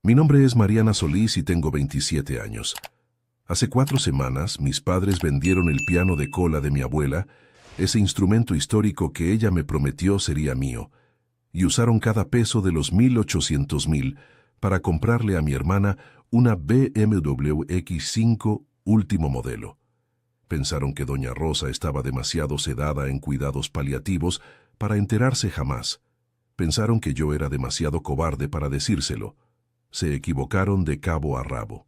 Mi nombre es Mariana Solís y tengo 27 años. Hace 4 semanas, mis padres vendieron el piano de cola de mi abuela, ese instrumento histórico que ella me prometió sería mío, y usaron cada peso de los 1.800.000 para comprarle a mi hermana una BMW X5 último modelo. Pensaron que doña Rosa estaba demasiado sedada en cuidados paliativos para enterarse jamás. Pensaron que yo era demasiado cobarde para decírselo. Se equivocaron de cabo a rabo.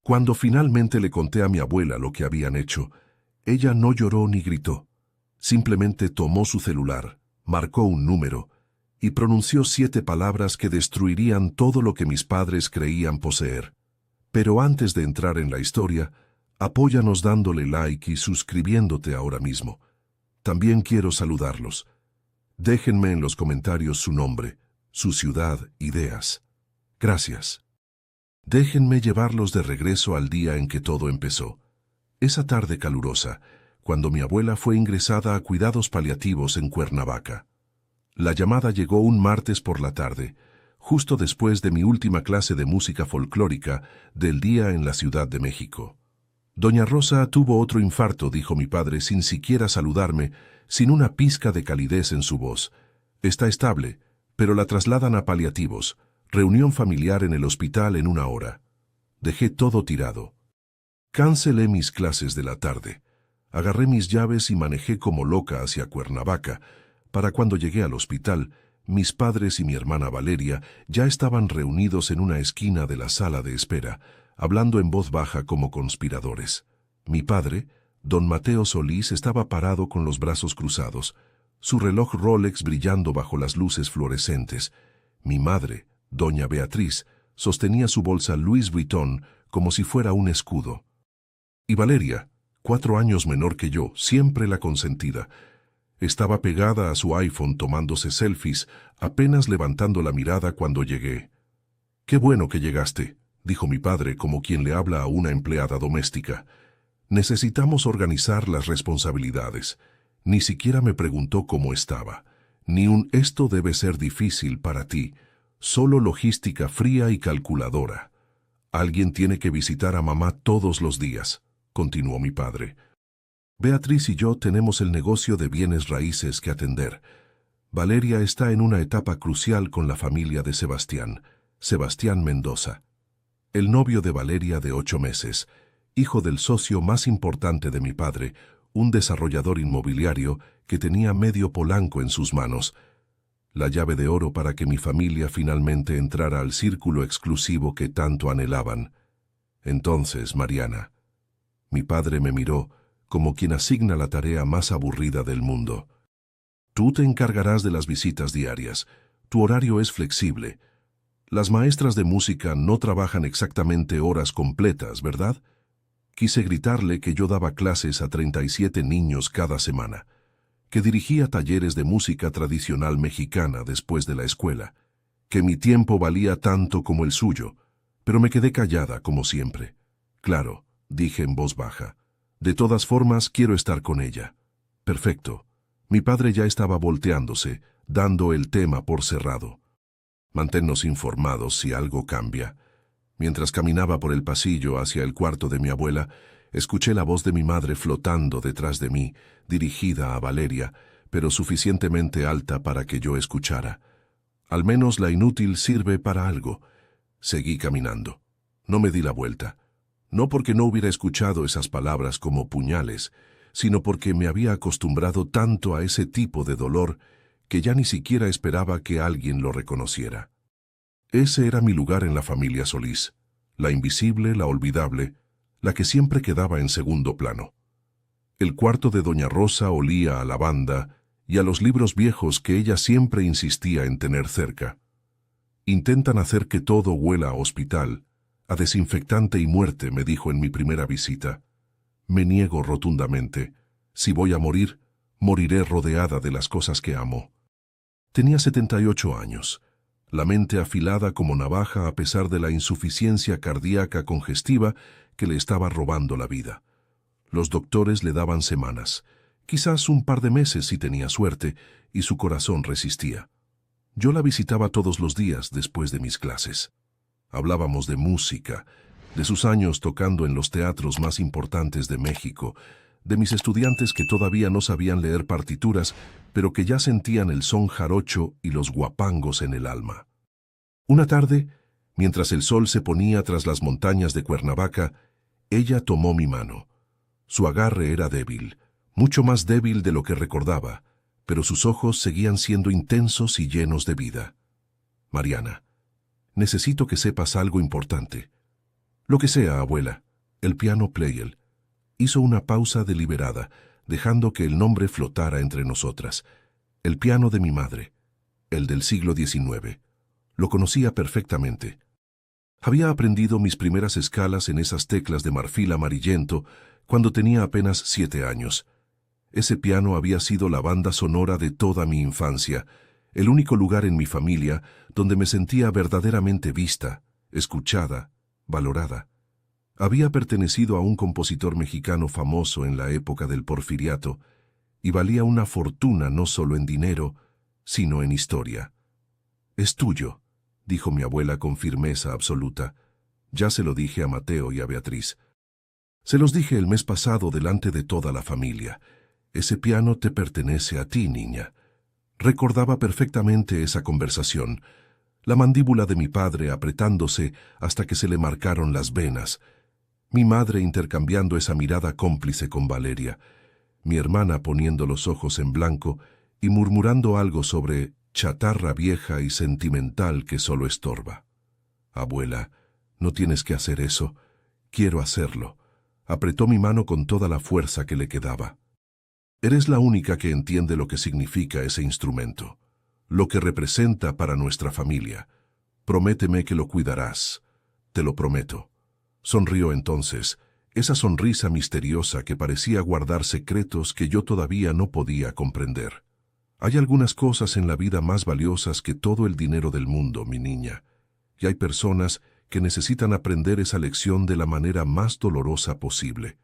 Cuando finalmente le conté a mi abuela lo que habían hecho, ella no lloró ni gritó. Simplemente tomó su celular, marcó un número y pronunció 7 palabras que destruirían todo lo que mis padres creían poseer. Pero antes de entrar en la historia, apóyanos dándole like y suscribiéndote ahora mismo. También quiero saludarlos. Déjenme en los comentarios su nombre, su ciudad, ideas. Gracias. Déjenme llevarlos de regreso al día en que todo empezó. Esa tarde calurosa, cuando mi abuela fue ingresada a cuidados paliativos en Cuernavaca. La llamada llegó un martes por la tarde, justo después de mi última clase de música folclórica del día en la Ciudad de México. Doña Rosa tuvo otro infarto, dijo mi padre sin siquiera saludarme, sin una pizca de calidez en su voz. Está estable, pero la trasladan a paliativos. Reunión familiar en el hospital en 1 hora. Dejé todo tirado. Cancelé mis clases de la tarde. Agarré mis llaves y manejé como loca hacia Cuernavaca. Para cuando llegué al hospital, mis padres y mi hermana Valeria ya estaban reunidos en una esquina de la sala de espera, hablando en voz baja como conspiradores. Mi padre, don Mateo Solís, estaba parado con los brazos cruzados, su reloj Rolex brillando bajo las luces fluorescentes. Mi madre, doña Beatriz, sostenía su bolsa Louis Vuitton como si fuera un escudo. Y Valeria, 4 años menor que yo, siempre la consentida, estaba pegada a su iPhone tomándose selfies, apenas levantando la mirada cuando llegué. «Qué bueno que llegaste», dijo mi padre como quien le habla a una empleada doméstica. «Necesitamos organizar las responsabilidades». Ni siquiera me preguntó cómo estaba. Ni un «esto debe ser difícil para ti». Solo logística fría y calculadora. «Alguien tiene que visitar a mamá todos los días», continuó mi padre. «Beatriz y yo tenemos el negocio de bienes raíces que atender. Valeria está en una etapa crucial con la familia de Sebastián, Sebastián Mendoza, el novio de Valeria de 8 meses, hijo del socio más importante de mi padre, un desarrollador inmobiliario que tenía medio Polanco en sus manos, la llave de oro para que mi familia finalmente entrara al círculo exclusivo que tanto anhelaban. Entonces, Mariana, mi padre me miró como quien asigna la tarea más aburrida del mundo. Tú te encargarás de las visitas diarias. Tu horario es flexible. Las maestras de música no trabajan exactamente horas completas, ¿verdad? Quise gritarle que yo daba clases a 37 niños cada semana, que dirigía talleres de música tradicional mexicana después de la escuela, que mi tiempo valía tanto como el suyo, pero me quedé callada como siempre. «Claro», dije en voz baja. «De todas formas, quiero estar con ella». «Perfecto». Mi padre ya estaba volteándose, dando el tema por cerrado. «Manténnos informados si algo cambia». Mientras caminaba por el pasillo hacia el cuarto de mi abuela, escuché la voz de mi madre flotando detrás de mí, dirigida a Valeria, pero suficientemente alta para que yo escuchara. Al menos la inútil sirve para algo. Seguí caminando. No me di la vuelta. No porque no hubiera escuchado esas palabras como puñales, sino porque me había acostumbrado tanto a ese tipo de dolor que ya ni siquiera esperaba que alguien lo reconociera. Ese era mi lugar en la familia Solís, la invisible, la olvidable, la que siempre quedaba en segundo plano. El cuarto de doña Rosa olía a lavanda y a los libros viejos que ella siempre insistía en tener cerca. «Intentan hacer que todo huela a hospital, a desinfectante y muerte», me dijo en mi primera visita. Me niego rotundamente. Si voy a morir, moriré rodeada de las cosas que amo. Tenía 78 años, la mente afilada como navaja a pesar de la insuficiencia cardíaca congestiva que le estaba robando la vida. Los doctores le daban semanas, quizás un par de meses si tenía suerte, y su corazón resistía. Yo la visitaba todos los días después de mis clases. Hablábamos de música, de sus años tocando en los teatros más importantes de México, de mis estudiantes que todavía no sabían leer partituras, pero que ya sentían el son jarocho y los guapangos en el alma. Una tarde, mientras el sol se ponía tras las montañas de Cuernavaca, ella tomó mi mano. Su agarre era débil, mucho más débil de lo que recordaba, pero sus ojos seguían siendo intensos y llenos de vida. Mariana, necesito que sepas algo importante. Lo que sea, abuela. El piano Pleyel. Hizo una pausa deliberada, dejando que el nombre flotara entre nosotras. El piano de mi madre, el del siglo XIX. Lo conocía perfectamente. Había aprendido mis primeras escalas en esas teclas de marfil amarillento cuando tenía apenas 7 años. Ese piano había sido la banda sonora de toda mi infancia, el único lugar en mi familia donde me sentía verdaderamente vista, escuchada, valorada. Había pertenecido a un compositor mexicano famoso en la época del Porfiriato y valía una fortuna no solo en dinero, sino en historia. «Es tuyo», dijo mi abuela con firmeza absoluta. Ya se lo dije a Mateo y a Beatriz. Se los dije el mes pasado delante de toda la familia. Ese piano te pertenece a ti, niña. Recordaba perfectamente esa conversación, la mandíbula de mi padre apretándose hasta que se le marcaron las venas, mi madre intercambiando esa mirada cómplice con Valeria, mi hermana poniendo los ojos en blanco y murmurando algo sobre chatarra vieja y sentimental que solo estorba. «Abuela, no tienes que hacer eso. Quiero hacerlo». Apretó mi mano con toda la fuerza que le quedaba. «Eres la única que entiende lo que significa ese instrumento, lo que representa para nuestra familia. Prométeme que lo cuidarás. Te lo prometo». Sonrió entonces, esa sonrisa misteriosa que parecía guardar secretos que yo todavía no podía comprender. «Hay algunas cosas en la vida más valiosas que todo el dinero del mundo, mi niña, y hay personas que necesitan aprender esa lección de la manera más dolorosa posible».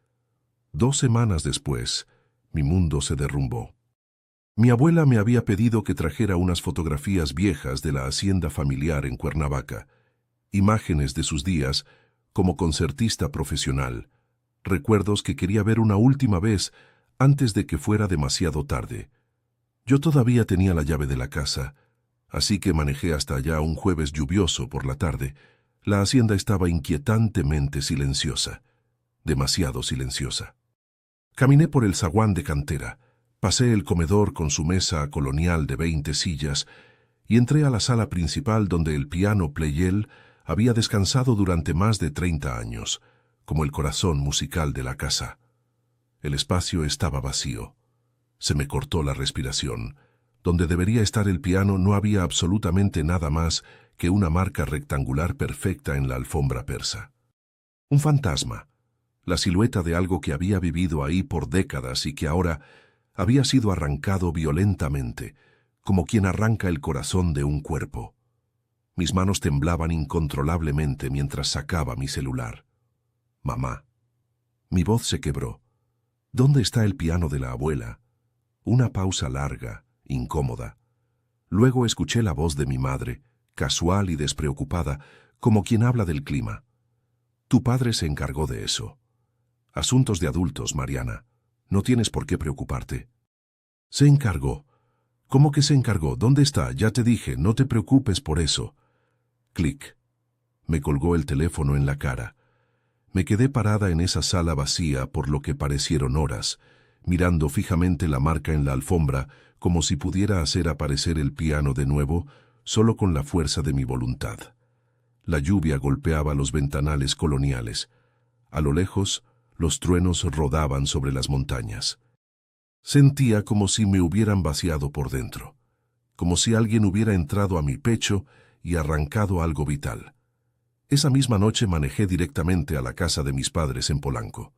2 semanas después, mi mundo se derrumbó. Mi abuela me había pedido que trajera unas fotografías viejas de la hacienda familiar en Cuernavaca, imágenes de sus días como concertista profesional, recuerdos que quería ver una última vez antes de que fuera demasiado tarde. Yo todavía tenía la llave de la casa, así que manejé hasta allá un jueves lluvioso por la tarde. La hacienda estaba inquietantemente silenciosa, demasiado silenciosa. Caminé por el zaguán de cantera, pasé el comedor con su mesa colonial de 20 sillas y entré a la sala principal donde el piano Pleyel había descansado durante más de 30 años, como el corazón musical de la casa. El espacio estaba vacío. Se me cortó la respiración. Donde debería estar el piano no había absolutamente nada más que una marca rectangular perfecta en la alfombra persa. Un fantasma, la silueta de algo que había vivido ahí por décadas y que ahora había sido arrancado violentamente, como quien arranca el corazón de un cuerpo. Mis manos temblaban incontrolablemente mientras sacaba mi celular. «Mamá». Mi voz se quebró. «¿Dónde está el piano de la abuela?» Una pausa larga, incómoda. Luego escuché la voz de mi madre, casual y despreocupada, como quien habla del clima. «Tu padre se encargó de eso. Asuntos de adultos, Mariana. No tienes por qué preocuparte». «Se encargó». «¿Cómo que se encargó? ¿Dónde está? Ya te dije, no te preocupes por eso». Clic. Me colgó el teléfono en la cara. Me quedé parada en esa sala vacía por lo que parecieron horas, mirando fijamente la marca en la alfombra como si pudiera hacer aparecer el piano de nuevo solo con la fuerza de mi voluntad. La lluvia golpeaba los ventanales coloniales. A lo lejos, los truenos rodaban sobre las montañas. Sentía como si me hubieran vaciado por dentro, como si alguien hubiera entrado a mi pecho y arrancado algo vital. Esa misma noche manejé directamente a la casa de mis padres en Polanco.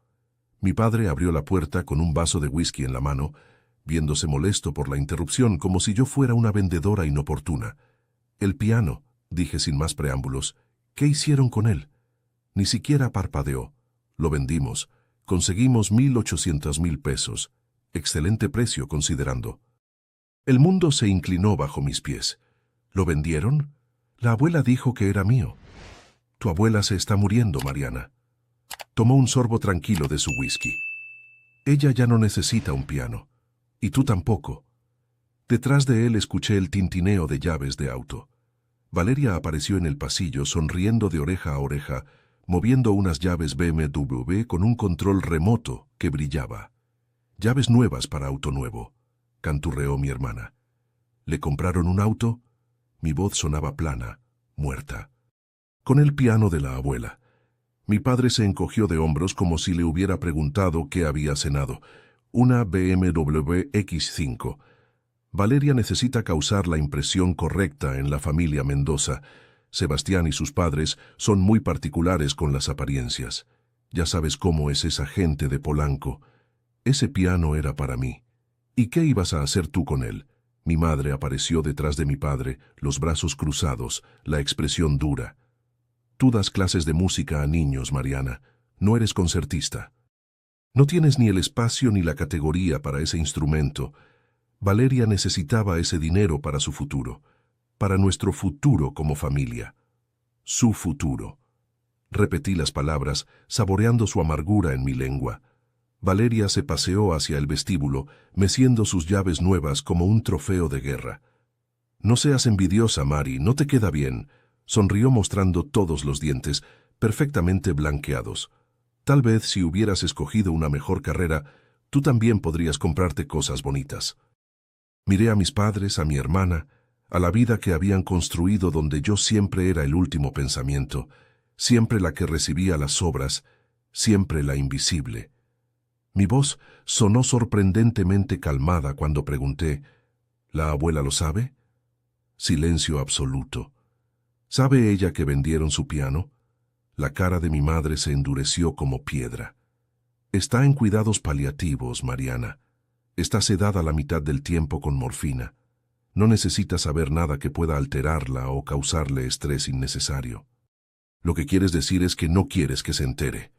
Mi padre abrió la puerta con un vaso de whisky en la mano, viéndose molesto por la interrupción como si yo fuera una vendedora inoportuna. «El piano», dije sin más preámbulos. «¿Qué hicieron con él?» Ni siquiera parpadeó. «Lo vendimos. Conseguimos 1,800,000 pesos. Excelente precio considerando». El mundo se inclinó bajo mis pies. «¿Lo vendieron?» La abuela dijo que era mío. Tu abuela se está muriendo, Mariana. Tomó un sorbo tranquilo de su whisky. Ella ya no necesita un piano. Y tú tampoco. Detrás de él escuché el tintineo de llaves de auto. Valeria apareció en el pasillo, sonriendo de oreja a oreja, moviendo unas llaves BMW con un control remoto que brillaba. Llaves nuevas para auto nuevo, canturreó mi hermana. ¿Le compraron un auto? Mi voz sonaba plana, muerta. Con el piano de la abuela. Mi padre se encogió de hombros como si le hubiera preguntado qué había cenado. Una BMW X5. Valeria necesita causar la impresión correcta en la familia Mendoza. Sebastián y sus padres son muy particulares con las apariencias. Ya sabes cómo es esa gente de Polanco. Ese piano era para mí. ¿Y qué ibas a hacer tú con él? Mi madre apareció detrás de mi padre, los brazos cruzados, la expresión dura. Tú das clases de música a niños, Mariana. No eres concertista. No tienes ni el espacio ni la categoría para ese instrumento. Valeria necesitaba ese dinero para su futuro, para nuestro futuro como familia. Su futuro. Repetí las palabras, saboreando su amargura en mi lengua. Valeria se paseó hacia el vestíbulo, meciendo sus llaves nuevas como un trofeo de guerra. No seas envidiosa, Mari, no te queda bien. Sonrió mostrando todos los dientes, perfectamente blanqueados. Tal vez si hubieras escogido una mejor carrera, tú también podrías comprarte cosas bonitas. Miré a mis padres, a mi hermana, a la vida que habían construido donde yo siempre era el último pensamiento, siempre la que recibía las sobras, siempre la invisible. Mi voz sonó sorprendentemente calmada cuando pregunté, ¿la abuela lo sabe? Silencio absoluto. ¿Sabe ella que vendieron su piano? La cara de mi madre se endureció como piedra. Está en cuidados paliativos, Mariana. Está sedada la mitad del tiempo con morfina. No necesita saber nada que pueda alterarla o causarle estrés innecesario. Lo que quieres decir es que no quieres que se entere.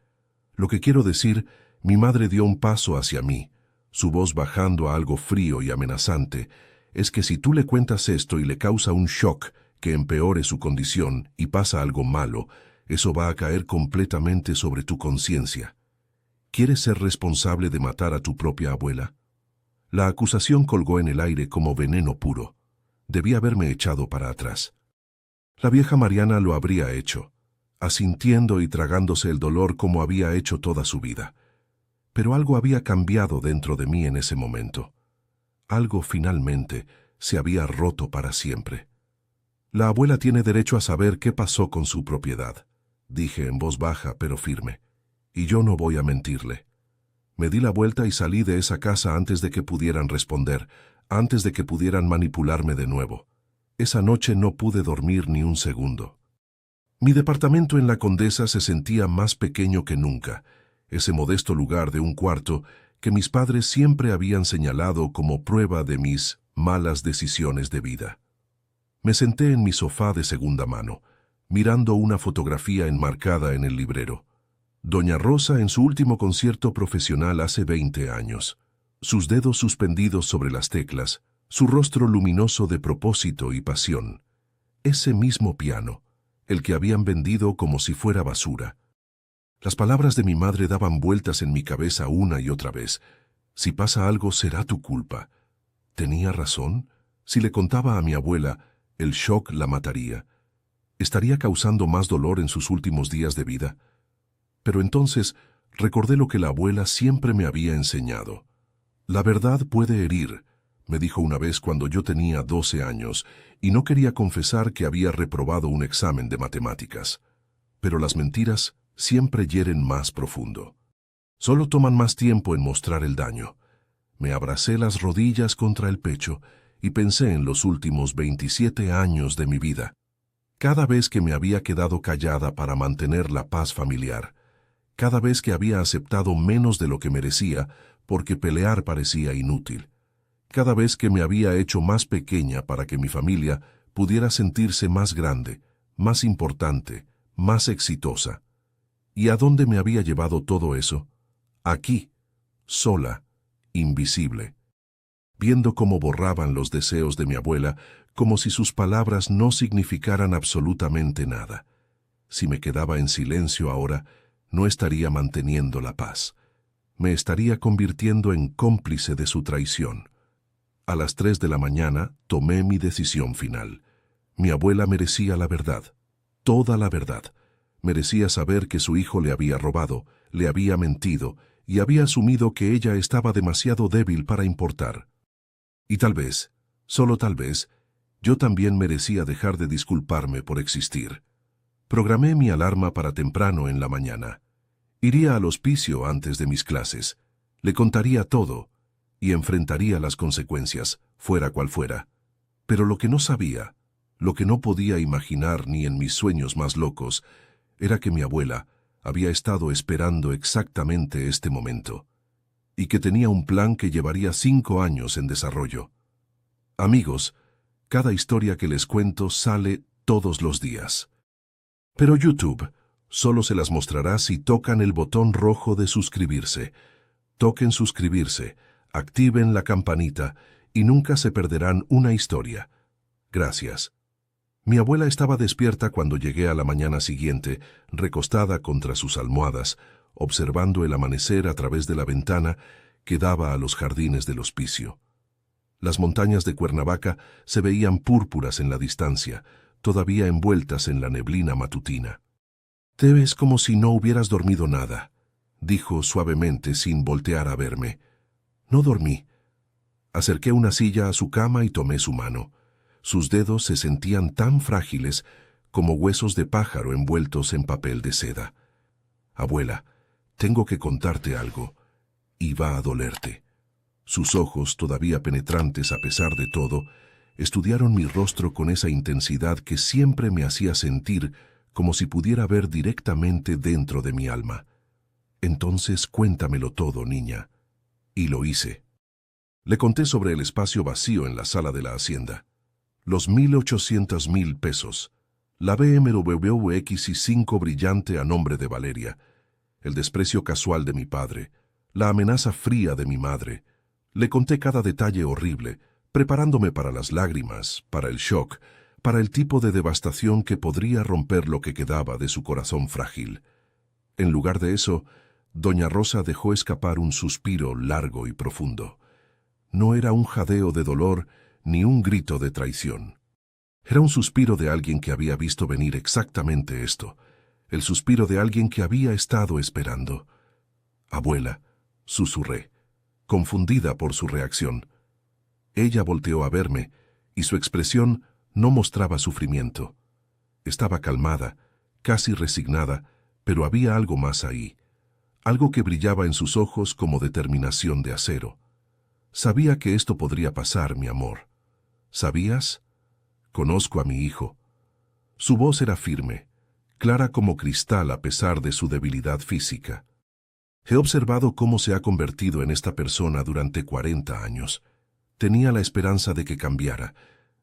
Lo que quiero decir, mi madre dio un paso hacia mí, su voz bajando a algo frío y amenazante, es que si tú le cuentas esto y le causa un shock que empeore su condición y pasa algo malo, eso va a caer completamente sobre tu conciencia. ¿Quieres ser responsable de matar a tu propia abuela? La acusación colgó en el aire como veneno puro. Debí haberme echado para atrás. La vieja Mariana lo habría hecho, asintiendo y tragándose el dolor como había hecho toda su vida. Pero algo había cambiado dentro de mí en ese momento. Algo finalmente se había roto para siempre. La abuela tiene derecho a saber qué pasó con su propiedad, dije en voz baja pero firme, y yo no voy a mentirle. Me di la vuelta y salí de esa casa antes de que pudieran responder, antes de que pudieran manipularme de nuevo. Esa noche no pude dormir ni un segundo. Mi departamento en la Condesa se sentía más pequeño que nunca, ese modesto lugar de un cuarto que mis padres siempre habían señalado como prueba de mis malas decisiones de vida. Me senté en mi sofá de segunda mano, mirando una fotografía enmarcada en el librero. Doña Rosa en su último concierto profesional hace 20 años. Sus dedos suspendidos sobre las teclas, su rostro luminoso de propósito y pasión. Ese mismo piano, el que habían vendido como si fuera basura. Las palabras de mi madre daban vueltas en mi cabeza una y otra vez. Si pasa algo, será tu culpa. ¿Tenía razón? Si le contaba a mi abuela, el shock la mataría. ¿Estaría causando más dolor en sus últimos días de vida? Pero entonces recordé lo que la abuela siempre me había enseñado. La verdad puede herir, me dijo una vez cuando yo tenía 12 años y no quería confesar que había reprobado un examen de matemáticas. Pero las mentiras siempre hieren más profundo. Solo toman más tiempo en mostrar el daño. Me abracé las rodillas contra el pecho y pensé en los últimos 27 años de mi vida. Cada vez que me había quedado callada para mantener la paz familiar, cada vez que había aceptado menos de lo que merecía porque pelear parecía inútil, cada vez que me había hecho más pequeña para que mi familia pudiera sentirse más grande, más importante, más exitosa. ¿Y a dónde me había llevado todo eso? Aquí, sola, invisible, viendo cómo borraban los deseos de mi abuela, como si sus palabras no significaran absolutamente nada. Si me quedaba en silencio ahora, no estaría manteniendo la paz. Me estaría convirtiendo en cómplice de su traición. A las 3 de la mañana tomé mi decisión final. Mi abuela merecía la verdad, toda la verdad. Merecía saber que su hijo le había robado, le había mentido y había asumido que ella estaba demasiado débil para importar. Y tal vez, solo tal vez, yo también merecía dejar de disculparme por existir. Programé mi alarma para temprano en la mañana. Iría al hospicio antes de mis clases. Le contaría todo y enfrentaría las consecuencias, fuera cual fuera. Pero lo que no sabía, lo que no podía imaginar ni en mis sueños más locos, era que mi abuela había estado esperando exactamente este momento, y que tenía un plan que llevaría 5 años en desarrollo. Amigos, cada historia que les cuento sale todos los días. Pero YouTube solo se las mostrará si tocan el botón rojo de suscribirse. Toquen suscribirse, activen la campanita y nunca se perderán una historia. Gracias. Mi abuela estaba despierta cuando llegué a la mañana siguiente, recostada contra sus almohadas, observando el amanecer a través de la ventana que daba a los jardines del hospicio. Las montañas de Cuernavaca se veían púrpuras en la distancia, todavía envueltas en la neblina matutina. «Te ves como si no hubieras dormido nada», dijo suavemente sin voltear a verme. No dormí. Acerqué una silla a su cama y tomé su mano. Sus dedos se sentían tan frágiles como huesos de pájaro envueltos en papel de seda. «Abuela, tengo que contarte algo, y va a dolerte». Sus ojos, todavía penetrantes a pesar de todo, estudiaron mi rostro con esa intensidad que siempre me hacía sentir como si pudiera ver directamente dentro de mi alma. «Entonces cuéntamelo todo, niña». Y lo hice. Le conté sobre el espacio vacío en la sala de la hacienda, los 1,800,000 pesos, la BMW X5 brillante a nombre de Valeria, el desprecio casual de mi padre, la amenaza fría de mi madre. Le conté cada detalle horrible, preparándome para las lágrimas, para el shock, para el tipo de devastación que podría romper lo que quedaba de su corazón frágil. En lugar de eso, doña Rosa dejó escapar un suspiro largo y profundo. No era un jadeo de dolor ni un grito de traición. Era un suspiro de alguien que había visto venir exactamente esto, el suspiro de alguien que había estado esperando. «Abuela», susurré, confundida por su reacción. Ella volteó a verme, y su expresión no mostraba sufrimiento. Estaba calmada, casi resignada, pero había algo más ahí, algo que brillaba en sus ojos como determinación de acero. «Sabía que esto podría pasar, mi amor». «¿Sabías? Conozco a mi hijo». Su voz era firme, clara como cristal a pesar de su debilidad física. He observado cómo se ha convertido en esta persona durante 40 años. Tenía la esperanza de que cambiara,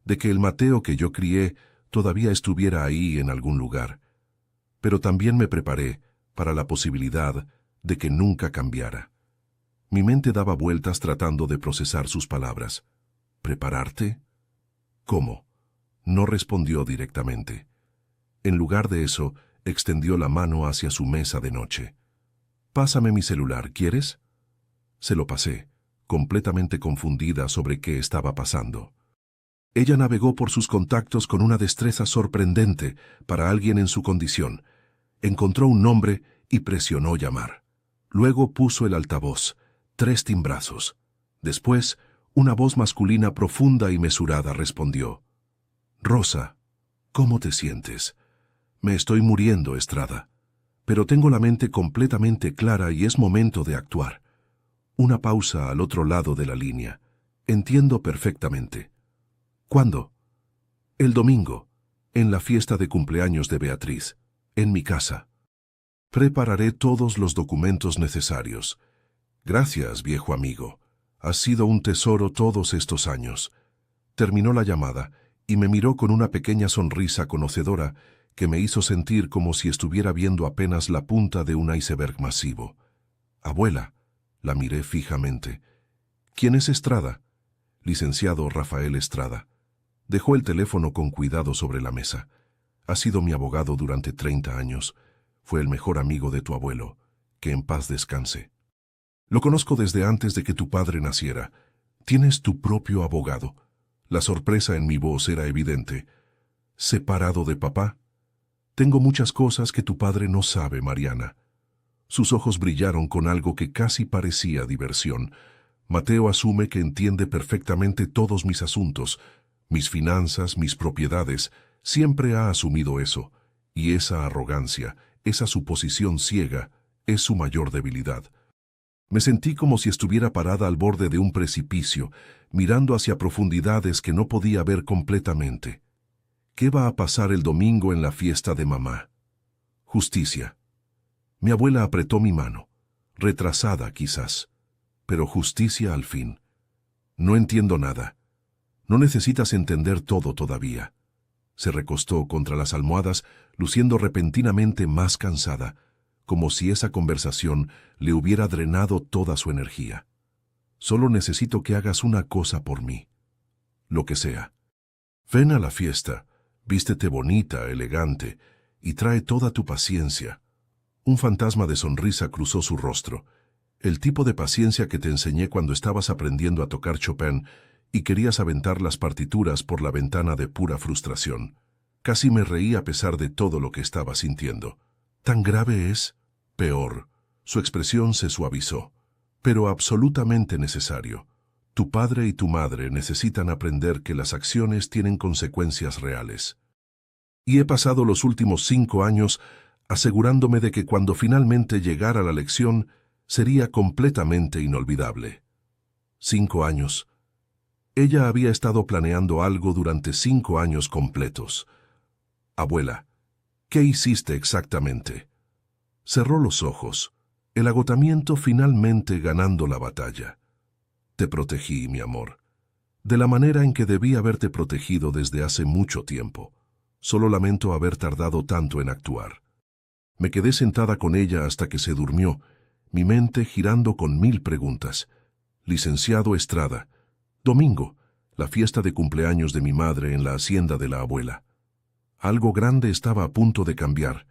de que el Mateo que yo crié todavía estuviera ahí en algún lugar. Pero también me preparé para la posibilidad de que nunca cambiara. Mi mente daba vueltas tratando de procesar sus palabras. «¿Prepararte? ¿Cómo?». No respondió directamente. En lugar de eso, extendió la mano hacia su mesa de noche. «Pásame mi celular, ¿quieres?». Se lo pasé, completamente confundida sobre qué estaba pasando. Ella navegó por sus contactos con una destreza sorprendente para alguien en su condición. Encontró un nombre y presionó llamar. Luego puso el altavoz, 3 timbrazos. Después, una voz masculina profunda y mesurada respondió. «Rosa, ¿cómo te sientes?». «Me estoy muriendo, Estrada. Pero tengo la mente completamente clara y es momento de actuar». Una pausa al otro lado de la línea. «Entiendo perfectamente». «¿Cuándo?». «El domingo, en la fiesta de cumpleaños de Beatriz, en mi casa. Prepararé todos los documentos necesarios». «Gracias, viejo amigo. Has sido un tesoro todos estos años». Terminó la llamada y me miró con una pequeña sonrisa conocedora que me hizo sentir como si estuviera viendo apenas la punta de un iceberg masivo. «Abuela», la miré fijamente. «¿Quién es Estrada?». «Licenciado Rafael Estrada». Dejó el teléfono con cuidado sobre la mesa. Ha sido mi abogado durante 30 años. Fue el mejor amigo de tu abuelo. Que en paz descanse. Lo conozco desde antes de que tu padre naciera. Tienes tu propio abogado. La sorpresa en mi voz era evidente. ¿Separado de papá? Tengo muchas cosas que tu padre no sabe, Mariana. Sus ojos brillaron con algo que casi parecía diversión. Mateo asume que entiende perfectamente todos mis asuntos, mis finanzas, mis propiedades. Siempre ha asumido eso. Y esa arrogancia, esa suposición ciega, es su mayor debilidad. Me sentí como si estuviera parada al borde de un precipicio, mirando hacia profundidades que no podía ver completamente. ¿Qué va a pasar el domingo en la fiesta de mamá? Justicia. Mi abuela apretó mi mano, retrasada quizás, pero justicia al fin. No entiendo nada. No necesitas entender todo todavía. Se recostó contra las almohadas, luciendo repentinamente más cansada, como si esa conversación le hubiera drenado toda su energía. Solo necesito que hagas una cosa por mí. Lo que sea. Ven a la fiesta, vístete bonita, elegante, y trae toda tu paciencia. Un fantasma de sonrisa cruzó su rostro, el tipo de paciencia que te enseñé cuando estabas aprendiendo a tocar Chopin y querías aventar las partituras por la ventana de pura frustración. Casi me reí a pesar de todo lo que estaba sintiendo. ¿Tan grave es? Peor. Su expresión se suavizó. Pero absolutamente necesario. Tu padre y tu madre necesitan aprender que las acciones tienen consecuencias reales. Y he pasado los últimos 5 años asegurándome de que cuando finalmente llegara la lección sería completamente inolvidable. 5 años. Ella había estado planeando algo durante 5 años completos. Abuela, ¿qué hiciste exactamente? Cerró los ojos, el agotamiento finalmente ganando la batalla. Te protegí, mi amor, de la manera en que debí haberte protegido desde hace mucho tiempo. Solo lamento haber tardado tanto en actuar. Me quedé sentada con ella hasta que se durmió, mi mente girando con 1000 preguntas. Licenciado Estrada, domingo, la fiesta de cumpleaños de mi madre en la hacienda de la abuela. Algo grande estaba a punto de cambiar.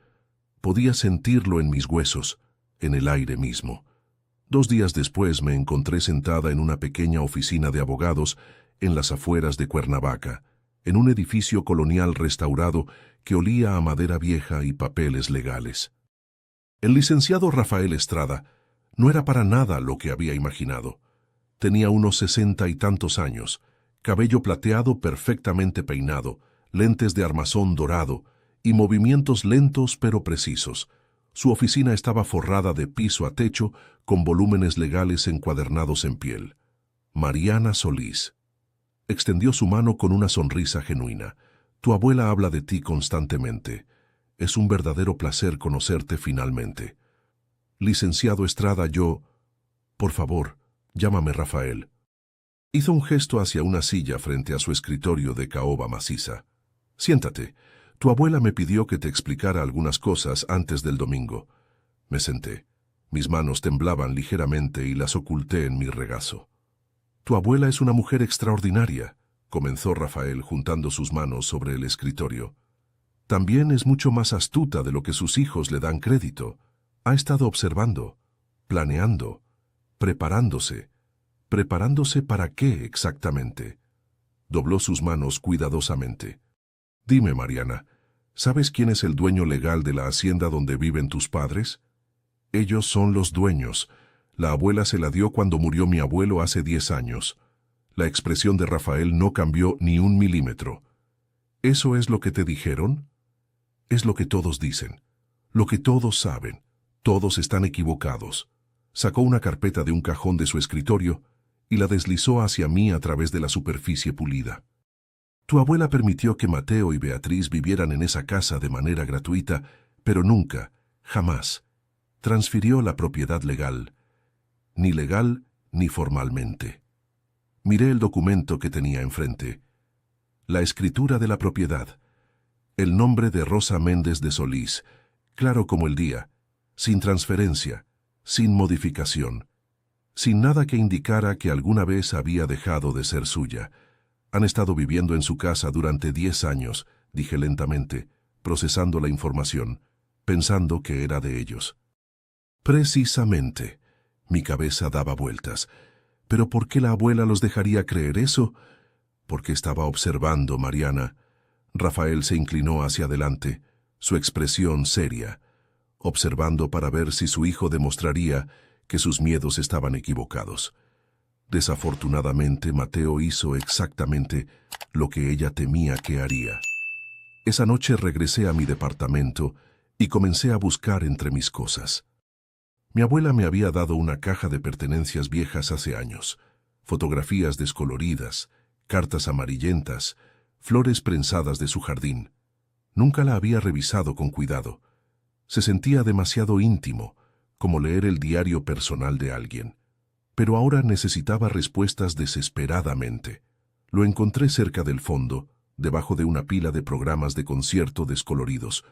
Podía sentirlo en mis huesos, en el aire mismo. 2 días después me encontré sentada en una pequeña oficina de abogados en las afueras de Cuernavaca, en un edificio colonial restaurado que olía a madera vieja y papeles legales. El licenciado Rafael Estrada no era para nada lo que había imaginado. Tenía unos 60 y tantos años, cabello plateado perfectamente peinado, lentes de armazón dorado y movimientos lentos pero precisos. Su oficina estaba forrada de piso a techo con volúmenes legales encuadernados en piel. Mariana Solís. Extendió su mano con una sonrisa genuina. Tu abuela habla de ti constantemente. Es un verdadero placer conocerte finalmente. Licenciado Estrada, yo... Por favor, llámame Rafael. Hizo un gesto hacia una silla frente a su escritorio de caoba maciza. Siéntate. Tu abuela me pidió que te explicara algunas cosas antes del domingo. Me senté. Mis manos temblaban ligeramente y las oculté en mi regazo. Tu abuela es una mujer extraordinaria, comenzó Rafael juntando sus manos sobre el escritorio. También es mucho más astuta de lo que sus hijos le dan crédito. Ha estado observando, planeando, preparándose. ¿Preparándose para qué exactamente? Dobló sus manos cuidadosamente. Dime, Mariana, ¿sabes quién es el dueño legal de la hacienda donde viven tus padres? Ellos son los dueños. La abuela se la dio cuando murió mi abuelo hace 10 años. La expresión de Rafael no cambió ni 1 milímetro. ¿Eso es lo que te dijeron? Es lo que todos dicen, lo que todos saben. Todos están equivocados. Sacó una carpeta de un cajón de su escritorio y la deslizó hacia mí a través de la superficie pulida. Tu abuela permitió que Mateo y Beatriz vivieran en esa casa de manera gratuita, pero nunca, jamás, transfirió la propiedad legal, ni legal ni formalmente. Miré el documento que tenía enfrente. La escritura de la propiedad. El nombre de Rosa Méndez de Solís, claro como el día, sin transferencia, sin modificación, sin nada que indicara que alguna vez había dejado de ser suya. Han estado viviendo en su casa durante 10 años, dije lentamente, procesando la información, pensando que era de ellos. Precisamente, mi cabeza daba vueltas. ¿Pero por qué la abuela los dejaría creer eso? Porque estaba observando, Mariana. Rafael se inclinó hacia adelante, su expresión seria, observando para ver si su hijo demostraría que sus miedos estaban equivocados. Desafortunadamente, Mateo hizo exactamente lo que ella temía que haría. Esa noche regresé a mi departamento y comencé a buscar entre mis cosas. Mi abuela me había dado una caja de pertenencias viejas hace años, fotografías descoloridas, cartas amarillentas, flores prensadas de su jardín. Nunca la había revisado con cuidado. Se sentía demasiado íntimo, como leer el diario personal de alguien. Pero ahora necesitaba respuestas desesperadamente. Lo encontré cerca del fondo, debajo de una pila de programas de concierto descoloridos,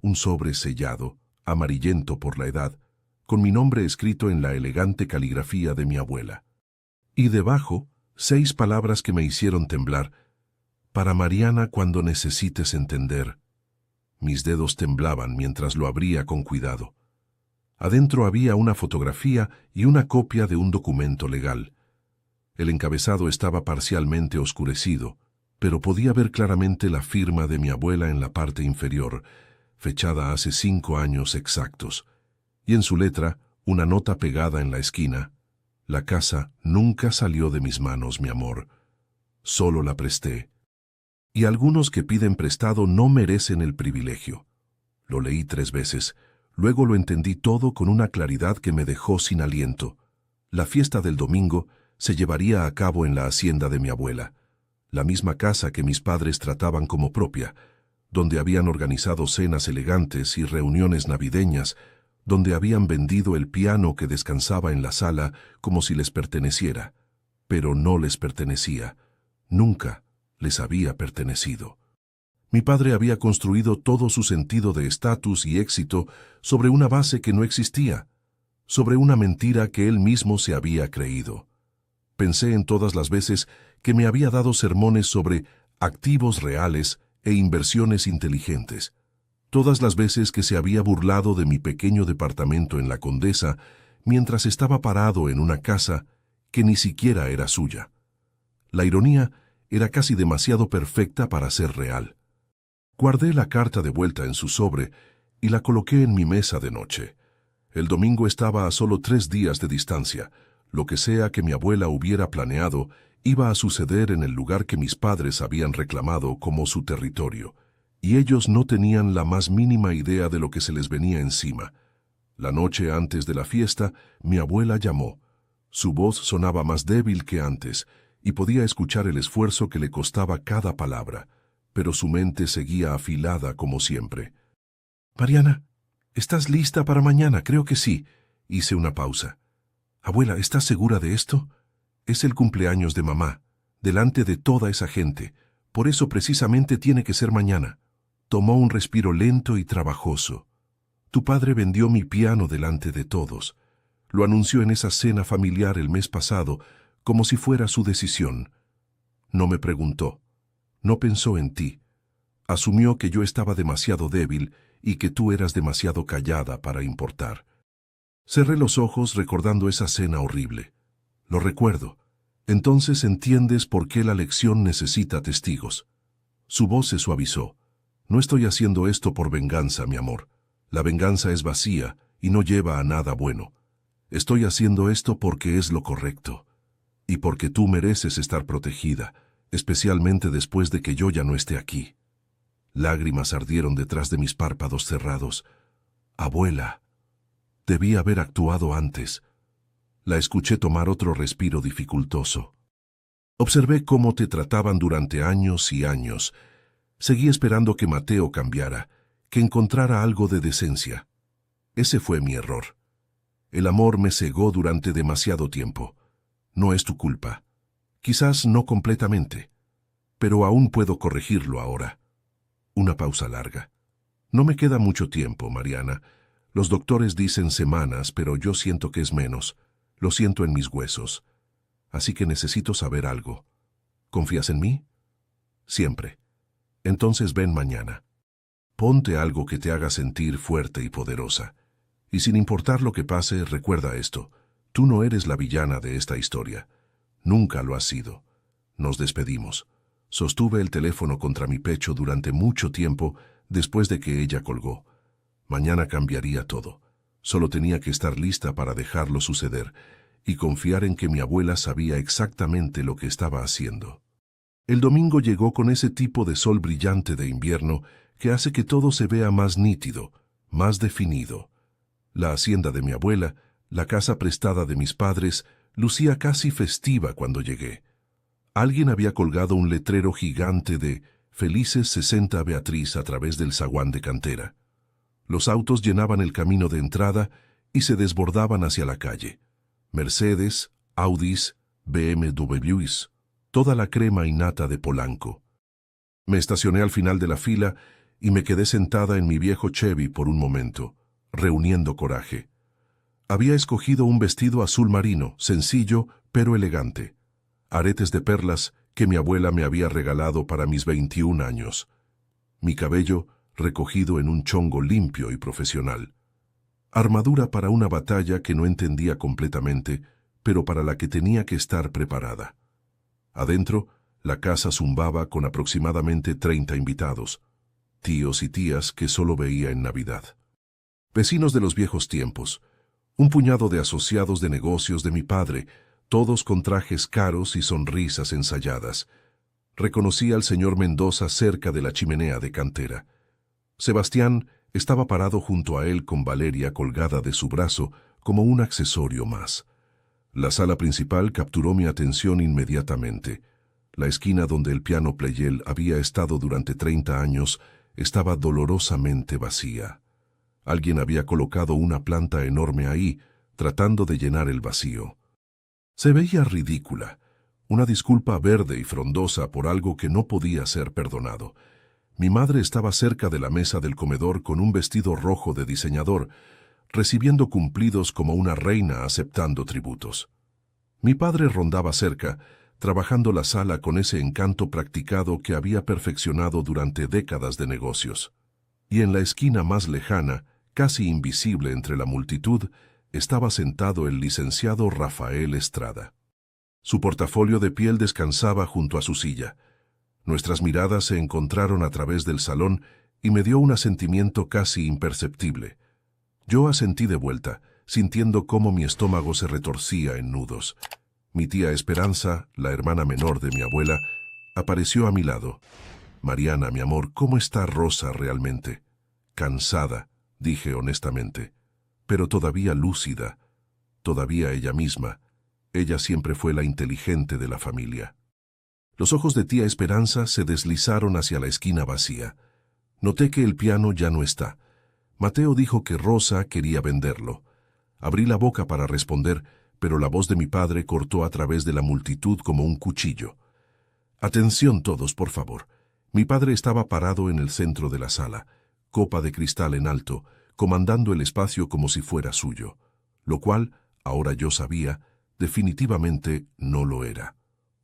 un sobre sellado, amarillento por la edad, con mi nombre escrito en la elegante caligrafía de mi abuela. Y debajo, 6 palabras que me hicieron temblar. Para Mariana cuando necesites entender. Mis dedos temblaban mientras lo abría con cuidado. Adentro había una fotografía y una copia de un documento legal. El encabezado estaba parcialmente oscurecido, pero podía ver claramente la firma de mi abuela en la parte inferior, fechada hace 5 años exactos, y en su letra una nota pegada en la esquina. La casa nunca salió de mis manos, mi amor. Solo la presté. Y algunos que piden prestado no merecen el privilegio. Lo leí 3 veces. Luego lo entendí todo con una claridad que me dejó sin aliento. La fiesta del domingo se llevaría a cabo en la hacienda de mi abuela, la misma casa que mis padres trataban como propia, donde habían organizado cenas elegantes y reuniones navideñas, donde habían vendido el piano que descansaba en la sala como si les perteneciera, pero no les pertenecía. Nunca les había pertenecido. Mi padre había construido todo su sentido de estatus y éxito sobre una base que no existía, sobre una mentira que él mismo se había creído. Pensé en todas las veces que me había dado sermones sobre activos reales e inversiones inteligentes, todas las veces que se había burlado de mi pequeño departamento en la Condesa mientras estaba parado en una casa que ni siquiera era suya. La ironía era casi demasiado perfecta para ser real. Guardé la carta de vuelta en su sobre y la coloqué en mi mesa de noche. El domingo estaba a solo 3 días de distancia. Lo que sea que mi abuela hubiera planeado iba a suceder en el lugar que mis padres habían reclamado como su territorio, y ellos no tenían la más mínima idea de lo que se les venía encima. La noche antes de la fiesta, mi abuela llamó. Su voz sonaba más débil que antes, y podía escuchar el esfuerzo que le costaba cada palabra, pero su mente seguía afilada como siempre. «Mariana, ¿estás lista para mañana? Creo que sí». Hice una pausa. «Abuela, ¿estás segura de esto? Es el cumpleaños de mamá, delante de toda esa gente. Por eso precisamente tiene que ser mañana». Tomó un respiro lento y trabajoso. «Tu padre vendió mi piano delante de todos. Lo anunció en esa cena familiar el mes pasado, como si fuera su decisión. No me preguntó. No pensó en ti. Asumió que yo estaba demasiado débil y que tú eras demasiado callada para importar». Cerré los ojos recordando esa cena horrible. Lo recuerdo. Entonces entiendes por qué la lección necesita testigos. Su voz se suavizó. «No estoy haciendo esto por venganza, mi amor. La venganza es vacía y no lleva a nada bueno. Estoy haciendo esto porque es lo correcto. Y porque tú mereces estar protegida, especialmente después de que yo ya no esté aquí». Lágrimas ardieron detrás de mis párpados cerrados. «Abuela, debí haber actuado antes». La escuché tomar otro respiro dificultoso. «Observé cómo te trataban durante años y años. Seguí esperando que Mateo cambiara, que encontrara algo de decencia. Ese fue mi error. El amor me cegó durante demasiado tiempo. No es tu culpa. Quizás no completamente, pero aún puedo corregirlo ahora». Una pausa larga. «No me queda mucho tiempo, Mariana. Los doctores dicen semanas, pero yo siento que es menos. Lo siento en mis huesos. Así que necesito saber algo. ¿Confías en mí?» «Siempre». «Entonces ven mañana». Ponte algo que te haga sentir fuerte y poderosa. Y sin importar lo que pase, recuerda esto. Tú no eres la villana de esta historia. Nunca lo has sido. Nos despedimos. Sostuve el teléfono contra mi pecho durante mucho tiempo después de que ella colgó. Mañana cambiaría todo. Solo tenía que estar lista para dejarlo suceder y confiar en que mi abuela sabía exactamente lo que estaba haciendo. El domingo llegó con ese tipo de sol brillante de invierno que hace que todo se vea más nítido, más definido. La hacienda de mi abuela, la casa prestada de mis padres, lucía casi festiva cuando llegué. Alguien había colgado un letrero gigante de «Felices 60 Beatriz» a través del zaguán de cantera. Los autos llenaban el camino de entrada y se desbordaban hacia la calle. Mercedes, Audis, BMWs, toda la crema innata de Polanco. Me estacioné al final de la fila y me quedé sentada en mi viejo Chevy por un momento, reuniendo coraje. Había escogido un vestido azul marino, sencillo pero elegante. Aretes de perlas que mi abuela me había regalado para mis 21 años. Mi cabello recogido en un chongo limpio y profesional. Armadura para una batalla que no entendía completamente, pero para la que tenía que estar preparada. Adentro, la casa zumbaba con aproximadamente 30 invitados, tíos y tías que solo veía en Navidad. Vecinos de los viejos tiempos, un puñado de asociados de negocios de mi padre, todos con trajes caros y sonrisas ensayadas. Reconocí al señor Mendoza cerca de la chimenea de cantera. Sebastián estaba parado junto a él con Valeria colgada de su brazo como un accesorio más. La sala principal capturó mi atención inmediatamente. La esquina donde el piano Pleyel había estado durante 30 años estaba dolorosamente vacía. Alguien había colocado una planta enorme ahí, tratando de llenar el vacío. Se veía ridícula, una disculpa verde y frondosa por algo que no podía ser perdonado. Mi madre estaba cerca de la mesa del comedor con un vestido rojo de diseñador, recibiendo cumplidos como una reina aceptando tributos. Mi padre rondaba cerca, trabajando la sala con ese encanto practicado que había perfeccionado durante décadas de negocios. Y en la esquina más lejana, casi invisible entre la multitud, estaba sentado el licenciado Rafael Estrada. Su portafolio de piel descansaba junto a su silla. Nuestras miradas se encontraron a través del salón y me dio un asentimiento casi imperceptible. Yo asentí de vuelta, sintiendo cómo mi estómago se retorcía en nudos. Mi tía Esperanza, la hermana menor de mi abuela, apareció a mi lado. «Mariana, mi amor, ¿cómo está Rosa realmente?» «Cansada», dije honestamente, pero todavía lúcida, todavía ella misma. Ella siempre fue la inteligente de la familia. Los ojos de tía Esperanza se deslizaron hacia la esquina vacía. Noté que el piano ya no está. Mateo dijo que Rosa quería venderlo. Abrí la boca para responder, pero la voz de mi padre cortó a través de la multitud como un cuchillo. «Atención todos, por favor». Mi padre estaba parado en el centro de la sala, copa de cristal en alto, comandando el espacio como si fuera suyo, lo cual, ahora yo sabía, definitivamente no lo era.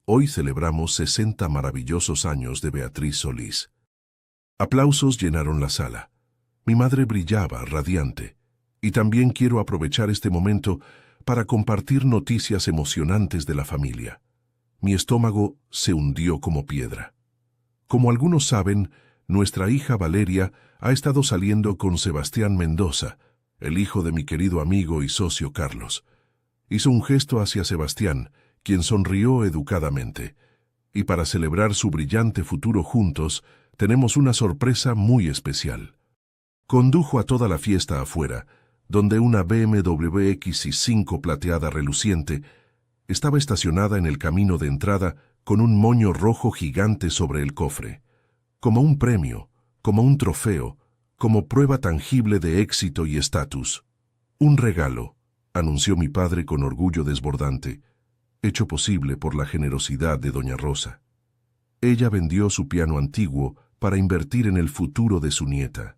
Hoy celebramos 60 maravillosos años de Beatriz Solís. Aplausos llenaron la sala. Mi madre brillaba, radiante. Y también quiero aprovechar este momento para compartir noticias emocionantes de la familia. Mi estómago se hundió como piedra. Como algunos saben, nuestra hija Valeria ha estado saliendo con Sebastián Mendoza, el hijo de mi querido amigo y socio Carlos. Hizo un gesto hacia Sebastián, quien sonrió educadamente. Y para celebrar su brillante futuro juntos, tenemos una sorpresa muy especial. Condujo a toda la fiesta afuera, donde una BMW X5 plateada reluciente estaba estacionada en el camino de entrada con un moño rojo gigante sobre el cofre. Como un premio, como un trofeo, como prueba tangible de éxito y estatus. Un regalo, anunció mi padre con orgullo desbordante, hecho posible por la generosidad de doña Rosa. Ella vendió su piano antiguo para invertir en el futuro de su nieta.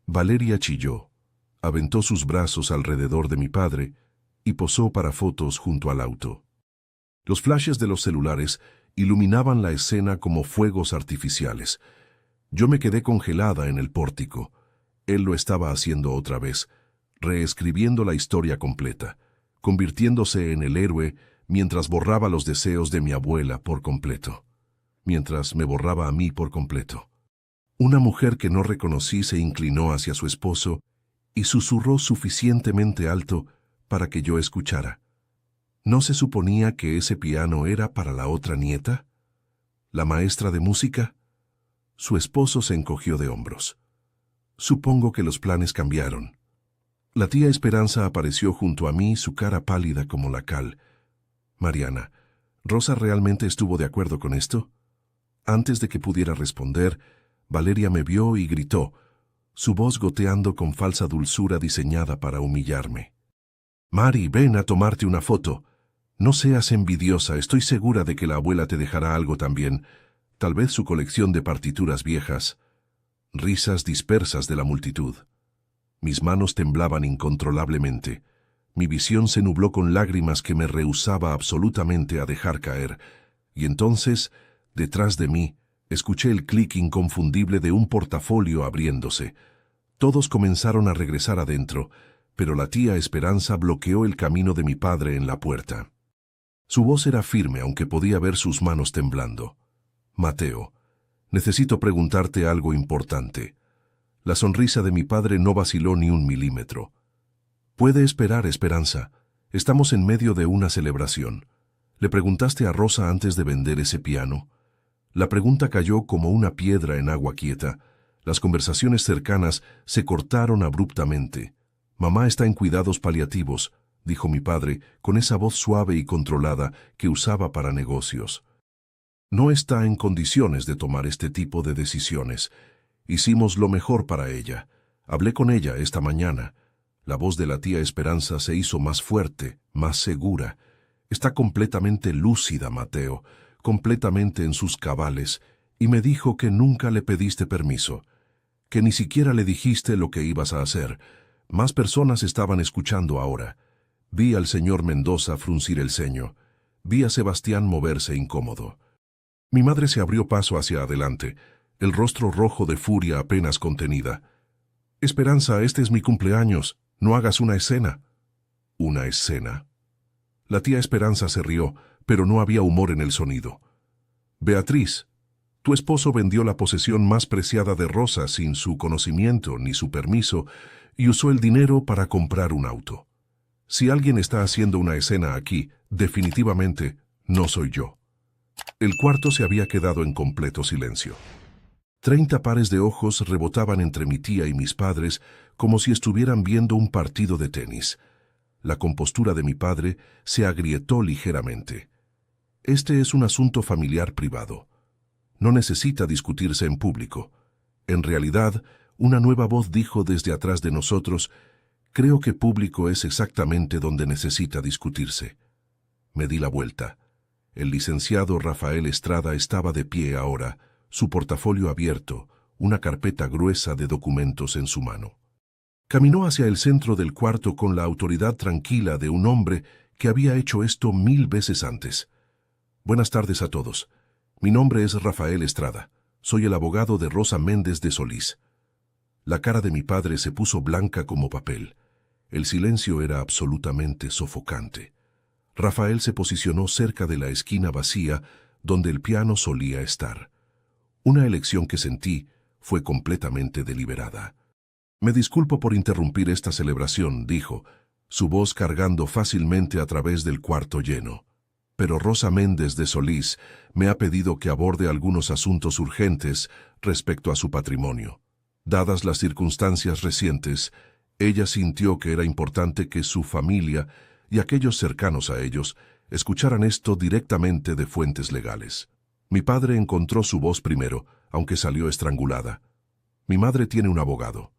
Valeria chilló, aventó sus brazos alrededor de mi padre y posó para fotos junto al auto. Los flashes de los celulares iluminaban la escena como fuegos artificiales. Yo me quedé congelada en el pórtico. Él lo estaba haciendo otra vez, reescribiendo la historia completa, convirtiéndose en el héroe mientras borraba los deseos de mi abuela por completo, mientras me borraba a mí por completo. Una mujer que no reconocí se inclinó hacia su esposo y susurró suficientemente alto para que yo escuchara. ¿No se suponía que ese piano era para la otra nieta? ¿La maestra de música? Su esposo se encogió de hombros. Supongo que los planes cambiaron. La tía Esperanza apareció junto a mí, su cara pálida como la cal. Mariana, ¿Rosa realmente estuvo de acuerdo con esto? Antes de que pudiera responder, Valeria me vio y gritó, su voz goteando con falsa dulzura diseñada para humillarme. Mari, ven a tomarte una foto. No seas envidiosa, estoy segura de que la abuela te dejará algo también, tal vez su colección de partituras viejas. Risas dispersas de la multitud. Mis manos temblaban incontrolablemente. Mi visión se nubló con lágrimas que me rehusaba absolutamente a dejar caer. Y entonces, detrás de mí, escuché el clic inconfundible de un portafolio abriéndose. Todos comenzaron a regresar adentro, pero la tía Esperanza bloqueó el camino de mi padre en la puerta. Su voz era firme, aunque podía ver sus manos temblando. Mateo, necesito preguntarte algo importante. La sonrisa de mi padre no vaciló ni un milímetro. Puede esperar, Esperanza. Estamos en medio de una celebración. ¿Le preguntaste a Rosa antes de vender ese piano? La pregunta cayó como una piedra en agua quieta. Las conversaciones cercanas se cortaron abruptamente. Mamá está en cuidados paliativos, dijo mi padre, con esa voz suave y controlada que usaba para negocios. No está en condiciones de tomar este tipo de decisiones. Hicimos lo mejor para ella. Hablé con ella esta mañana. La voz de la tía Esperanza se hizo más fuerte, más segura. Está completamente lúcida, Mateo, completamente en sus cabales, y me dijo que nunca le pediste permiso, que ni siquiera le dijiste lo que ibas a hacer. Más personas estaban escuchando ahora. Vi al señor Mendoza fruncir el ceño. Vi a Sebastián moverse incómodo. Mi madre se abrió paso hacia adelante, el rostro rojo de furia apenas contenida. Esperanza, este es mi cumpleaños. No hagas una escena. ¿Una escena? La tía Esperanza se rió, pero no había humor en el sonido. Beatriz, tu esposo vendió la posesión más preciada de Rosa sin su conocimiento ni su permiso y usó el dinero para comprar un auto. Si alguien está haciendo una escena aquí, definitivamente no soy yo. El cuarto se había quedado en completo silencio. 30 pares de ojos rebotaban entre mi tía y mis padres como si estuvieran viendo un partido de tenis. La compostura de mi padre se agrietó ligeramente. Este es un asunto familiar privado. No necesita discutirse en público. En realidad, una nueva voz dijo desde atrás de nosotros, creo que público es exactamente donde necesita discutirse. Me di la vuelta. El licenciado Rafael Estrada estaba de pie ahora, su portafolio abierto, una carpeta gruesa de documentos en su mano. Caminó hacia el centro del cuarto con la autoridad tranquila de un hombre que había hecho esto 1000 veces antes. Buenas tardes a todos. Mi nombre es Rafael Estrada. Soy el abogado de Rosa Méndez de Solís. La cara de mi padre se puso blanca como papel. El silencio era absolutamente sofocante. Rafael se posicionó cerca de la esquina vacía donde el piano solía estar. Una elección que sentí fue completamente deliberada. Me disculpo por interrumpir esta celebración, dijo, su voz cargando fácilmente a través del cuarto lleno. Pero Rosa Méndez de Solís me ha pedido que aborde algunos asuntos urgentes respecto a su patrimonio. Dadas las circunstancias recientes, ella sintió que era importante que su familia y aquellos cercanos a ellos escucharan esto directamente de fuentes legales. Mi padre encontró su voz primero, aunque salió estrangulada. Mi madre tiene un abogado.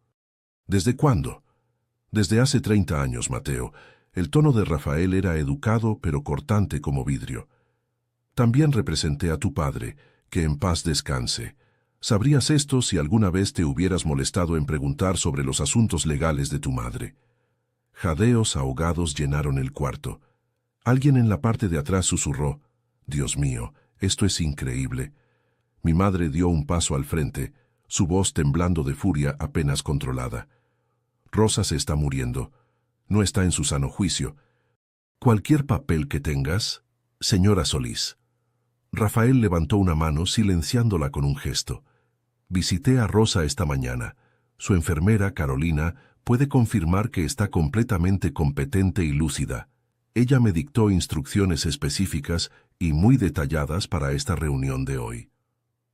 ¿Desde cuándo? Desde hace 30 años, Mateo. El tono de Rafael era educado pero cortante como vidrio. También representé a tu padre, que en paz descanse. Sabrías esto si alguna vez te hubieras molestado en preguntar sobre los asuntos legales de tu madre. Jadeos ahogados llenaron el cuarto. Alguien en la parte de atrás susurró, Dios mío, esto es increíble. Mi madre dio un paso al frente, su voz temblando de furia apenas controlada. Rosa se está muriendo. No está en su sano juicio. Cualquier papel que tengas, señora Solís. Rafael levantó una mano silenciándola con un gesto. Visité a Rosa esta mañana. Su enfermera, Carolina, puede confirmar que está completamente competente y lúcida. Ella me dictó instrucciones específicas y muy detalladas para esta reunión de hoy.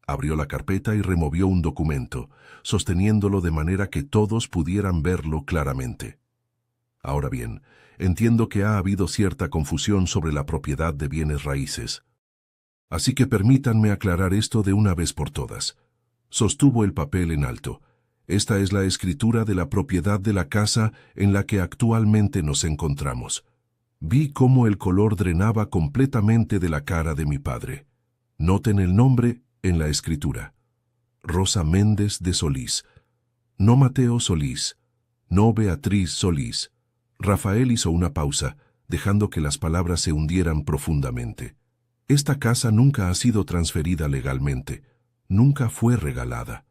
Abrió la carpeta y removió un documento, sosteniéndolo de manera que todos pudieran verlo claramente. Ahora bien, entiendo que ha habido cierta confusión sobre la propiedad de bienes raíces. Así que permítanme aclarar esto de una vez por todas. Sostuvo el papel en alto. Esta es la escritura de la propiedad de la casa en la que actualmente nos encontramos. Vi cómo el color drenaba completamente de la cara de mi padre. Noten el nombre en la escritura. Rosa Méndez de Solís. No Mateo Solís. No Beatriz Solís. Rafael hizo una pausa, dejando que las palabras se hundieran profundamente. Esta casa nunca ha sido transferida legalmente. Nunca fue regalada.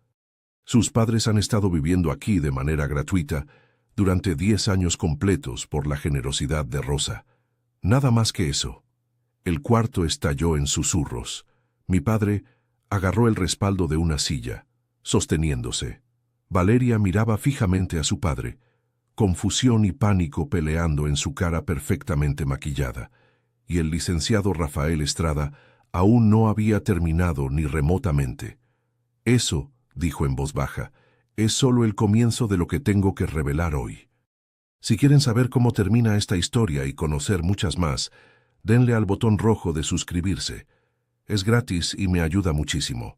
Sus padres han estado viviendo aquí de manera gratuita durante 10 años completos por la generosidad de Rosa. Nada más que eso. El cuarto estalló en susurros. Mi padre agarró el respaldo de una silla, sosteniéndose. Valeria miraba fijamente a su padre, confusión y pánico peleando en su cara perfectamente maquillada, y el licenciado Rafael Estrada aún no había terminado ni remotamente. Eso, dijo en voz baja, es solo el comienzo de lo que tengo que revelar hoy. Si quieren saber cómo termina esta historia y conocer muchas más, denle al botón rojo de suscribirse. Es gratis y me ayuda muchísimo.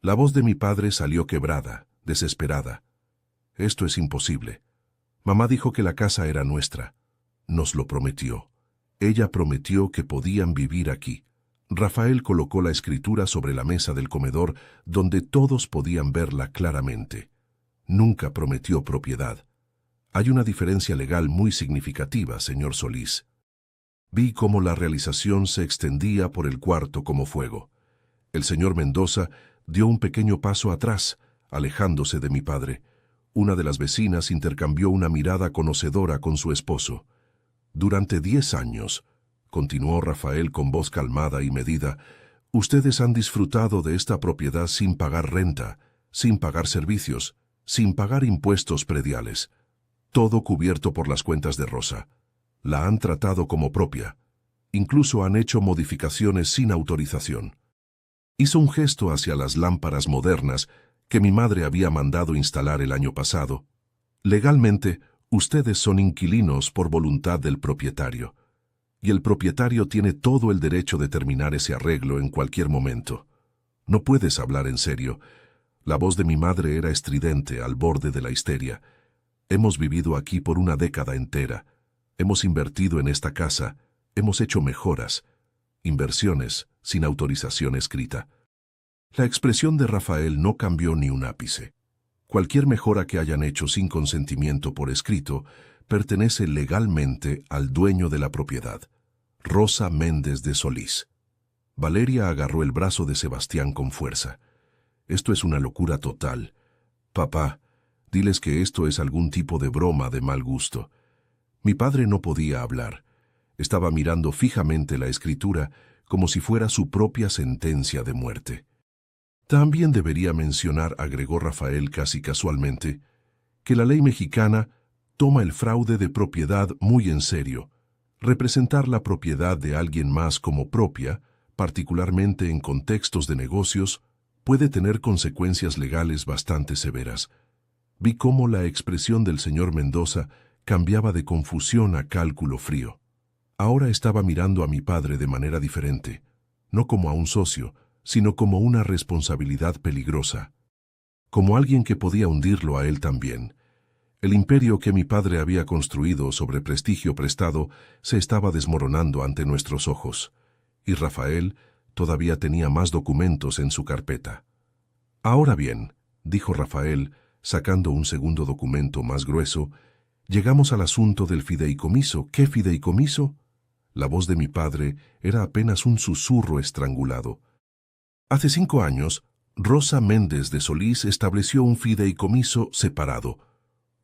La voz de mi padre salió quebrada, desesperada. Esto es imposible. Mamá dijo que la casa era nuestra. Nos lo prometió. Ella prometió que podían vivir aquí. Rafael colocó la escritura sobre la mesa del comedor donde todos podían verla claramente. Nunca prometió propiedad. Hay una diferencia legal muy significativa, señor Solís. Vi cómo la realización se extendía por el cuarto como fuego. El señor Mendoza dio un pequeño paso atrás, alejándose de mi padre. Una de las vecinas intercambió una mirada conocedora con su esposo. Durante 10 años, continuó Rafael con voz calmada y medida, ustedes han disfrutado de esta propiedad sin pagar renta, sin pagar servicios, sin pagar impuestos prediales. Todo cubierto por las cuentas de Rosa. La han tratado como propia. Incluso han hecho modificaciones sin autorización. Hizo un gesto hacia las lámparas modernas que mi madre había mandado instalar el año pasado. Legalmente, ustedes son inquilinos por voluntad del propietario. Y el propietario tiene todo el derecho de terminar ese arreglo en cualquier momento. No puedes hablar en serio. La voz de mi madre era estridente, al borde de la histeria. Hemos vivido aquí por una década entera. Hemos invertido en esta casa. Hemos hecho mejoras. Inversiones sin autorización escrita. La expresión de Rafael no cambió ni un ápice. Cualquier mejora que hayan hecho sin consentimiento por escrito pertenece legalmente al dueño de la propiedad, Rosa Méndez de Solís. Valeria agarró el brazo de Sebastián con fuerza. Esto es una locura total. Papá, diles que esto es algún tipo de broma de mal gusto. Mi padre no podía hablar. Estaba mirando fijamente la escritura como si fuera su propia sentencia de muerte. También debería mencionar, agregó Rafael casi casualmente, que la ley mexicana toma el fraude de propiedad muy en serio. Representar la propiedad de alguien más como propia, particularmente en contextos de negocios, puede tener consecuencias legales bastante severas. Vi cómo la expresión del señor Mendoza cambiaba de confusión a cálculo frío. Ahora estaba mirando a mi padre de manera diferente, no como a un socio, sino como una responsabilidad peligrosa, como alguien que podía hundirlo a él también. El imperio que mi padre había construido sobre prestigio prestado se estaba desmoronando ante nuestros ojos, y Rafael todavía tenía más documentos en su carpeta. Ahora bien, dijo Rafael, sacando un segundo documento más grueso, llegamos al asunto del fideicomiso. ¿Qué fideicomiso? La voz de mi padre era apenas un susurro estrangulado. Hace 5 años, Rosa Méndez de Solís estableció un fideicomiso separado,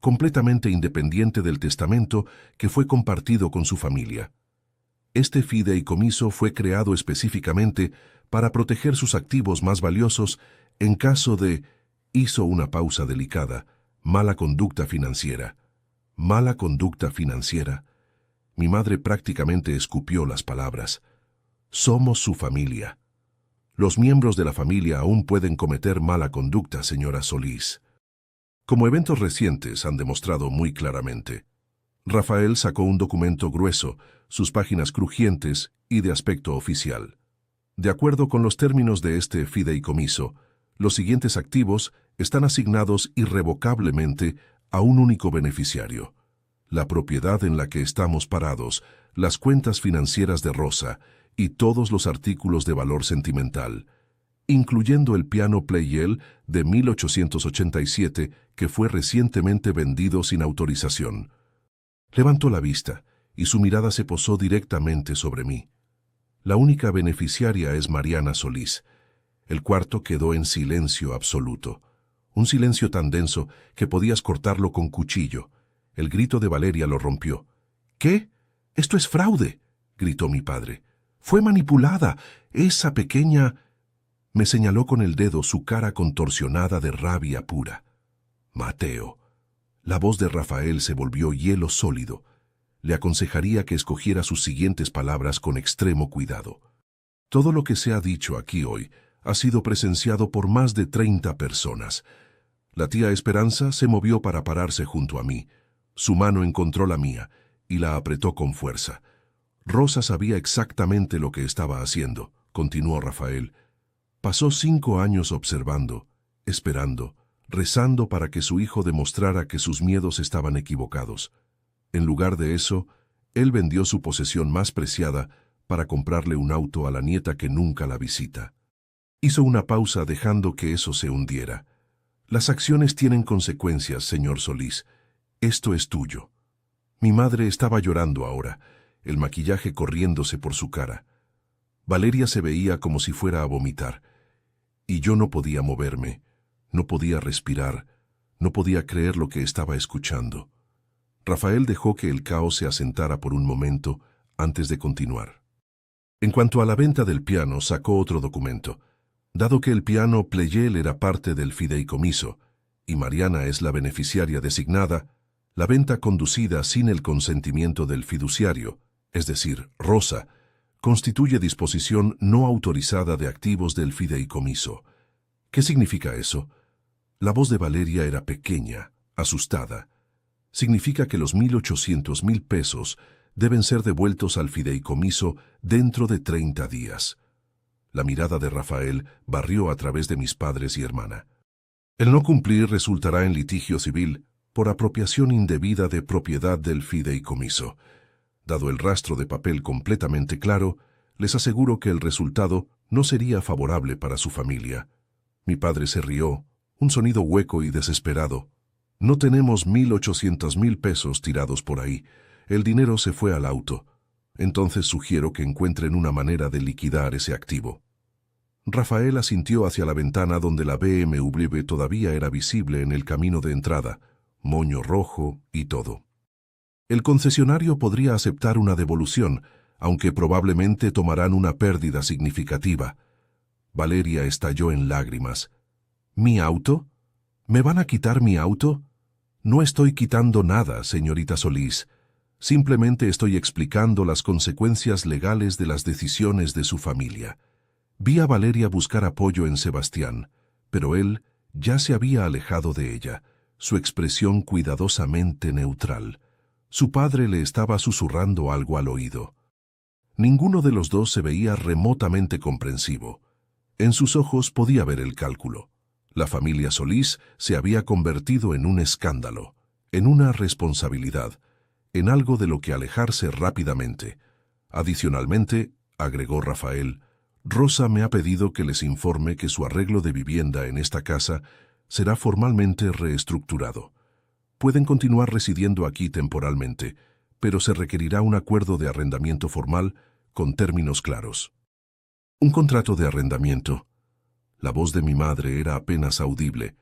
completamente independiente del testamento que fue compartido con su familia. Este fideicomiso fue creado específicamente para proteger sus activos más valiosos en caso de, hizo una pausa delicada, mala conducta financiera. Mala conducta financiera. Mi madre prácticamente escupió las palabras. Somos su familia. Los miembros de la familia aún pueden cometer mala conducta, señora Solís. Como eventos recientes han demostrado muy claramente. Rafael sacó un documento grueso, sus páginas crujientes y de aspecto oficial. De acuerdo con los términos de este fideicomiso, los siguientes activos están asignados irrevocablemente a un único beneficiario. La propiedad en la que estamos parados, las cuentas financieras de Rosa y todos los artículos de valor sentimental, incluyendo el piano Pleyel de 1887 que fue recientemente vendido sin autorización. Levantó la vista y su mirada se posó directamente sobre mí. La única beneficiaria es Mariana Solís. El cuarto quedó en silencio absoluto. Un silencio tan denso que podías cortarlo con cuchillo. El grito de Valeria lo rompió. ¿Qué? ¡Esto es fraude!, gritó mi padre. ¡Fue manipulada! ¡Esa pequeña...! Me señaló con el dedo su cara contorsionada de rabia pura. Mateo. La voz de Rafael se volvió hielo sólido. Le aconsejaría que escogiera sus siguientes palabras con extremo cuidado. Todo lo que se ha dicho aquí hoy ha sido presenciado por más de 30 personas. La tía Esperanza se movió para pararse junto a mí. Su mano encontró la mía y la apretó con fuerza. Rosa sabía exactamente lo que estaba haciendo, continuó Rafael. Pasó 5 años observando, esperando, rezando para que su hijo demostrara que sus miedos estaban equivocados. En lugar de eso, él vendió su posesión más preciada para comprarle un auto a la nieta que nunca la visita. Hizo una pausa dejando que eso se hundiera. Las acciones tienen consecuencias, señor Solís. Esto es tuyo. Mi madre estaba llorando ahora, el maquillaje corriéndose por su cara. Valeria se veía como si fuera a vomitar. Y yo no podía moverme, no podía respirar, no podía creer lo que estaba escuchando. Rafael dejó que el caos se asentara por un momento antes de continuar. En cuanto a la venta del piano, sacó otro documento. Dado que el piano Pleyel era parte del fideicomiso y Mariana es la beneficiaria designada, la venta conducida sin el consentimiento del fiduciario, es decir, Rosa, constituye disposición no autorizada de activos del fideicomiso. ¿Qué significa eso? La voz de Valeria era pequeña, asustada. Significa que los 1.800.000 pesos deben ser devueltos al fideicomiso dentro de 30 días. La mirada de Rafael barrió a través de mis padres y hermana. El no cumplir resultará en litigio civil por apropiación indebida de propiedad del fideicomiso. Dado el rastro de papel completamente claro, les aseguro que el resultado no sería favorable para su familia. Mi padre se rió, un sonido hueco y desesperado. No tenemos 1.800.000 pesos tirados por ahí. El dinero se fue al auto. Entonces sugiero que encuentren una manera de liquidar ese activo. Rafael asintió hacia la ventana donde la BMW todavía era visible en el camino de entrada, moño rojo y todo. El concesionario podría aceptar una devolución, aunque probablemente tomarán una pérdida significativa. Valeria estalló en lágrimas. ¿Mi auto? ¿Me van a quitar mi auto? No estoy quitando nada, señorita Solís. Simplemente estoy explicando las consecuencias legales de las decisiones de su familia. Vi a Valeria buscar apoyo en Sebastián, pero él ya se había alejado de ella, su expresión cuidadosamente neutral. Su padre le estaba susurrando algo al oído. Ninguno de los dos se veía remotamente comprensivo. En sus ojos podía ver el cálculo. La familia Solís se había convertido en un escándalo, en una responsabilidad, en algo de lo que alejarse rápidamente. Adicionalmente, agregó Rafael, Rosa me ha pedido que les informe que su arreglo de vivienda en esta casa será formalmente reestructurado. Pueden continuar residiendo aquí temporalmente, pero se requerirá un acuerdo de arrendamiento formal con términos claros. ¿Un contrato de arrendamiento? La voz de mi madre era apenas audible.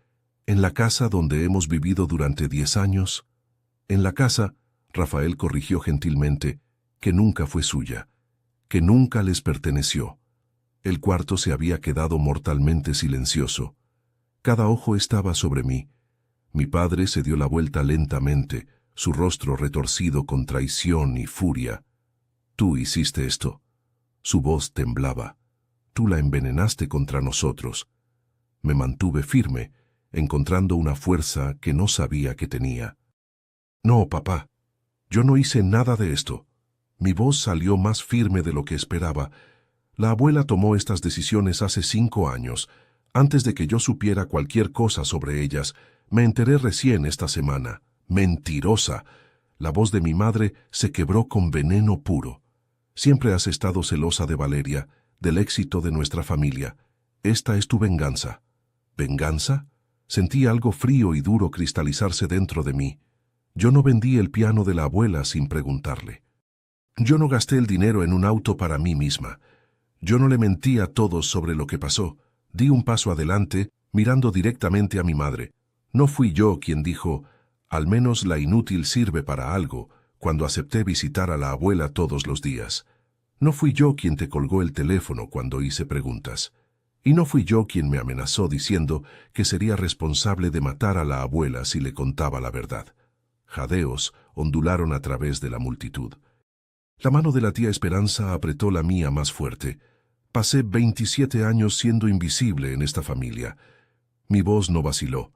En la casa donde hemos vivido durante 10 años. En la casa, Rafael corrigió gentilmente, que nunca fue suya, que nunca les perteneció. El cuarto se había quedado mortalmente silencioso. Cada ojo estaba sobre mí. Mi padre se dio la vuelta lentamente, su rostro retorcido con traición y furia. Tú hiciste esto. Su voz temblaba. Tú la envenenaste contra nosotros. Me mantuve firme, encontrando una fuerza que no sabía que tenía. No, papá. Yo no hice nada de esto. Mi voz salió más firme de lo que esperaba. La abuela tomó estas decisiones hace 5 años. Antes de que yo supiera cualquier cosa sobre ellas, me enteré recién esta semana. Mentirosa. La voz de mi madre se quebró con veneno puro. Siempre has estado celosa de Valeria, del éxito de nuestra familia. Esta es tu venganza. ¿Venganza? Sentí algo frío y duro cristalizarse dentro de mí. Yo no vendí el piano de la abuela sin preguntarle. Yo no gasté el dinero en un auto para mí misma. Yo no le mentí a todos sobre lo que pasó. Di un paso adelante, mirando directamente a mi madre. No fui yo quien dijo, al menos la inútil sirve para algo, cuando acepté visitar a la abuela todos los días. No fui yo quien te colgó el teléfono cuando hice preguntas. Y no fui yo quien me amenazó diciendo que sería responsable de matar a la abuela si le contaba la verdad. Jadeos ondularon a través de la multitud. La mano de la tía Esperanza apretó la mía más fuerte. Pasé 27 años siendo invisible en esta familia. Mi voz no vaciló.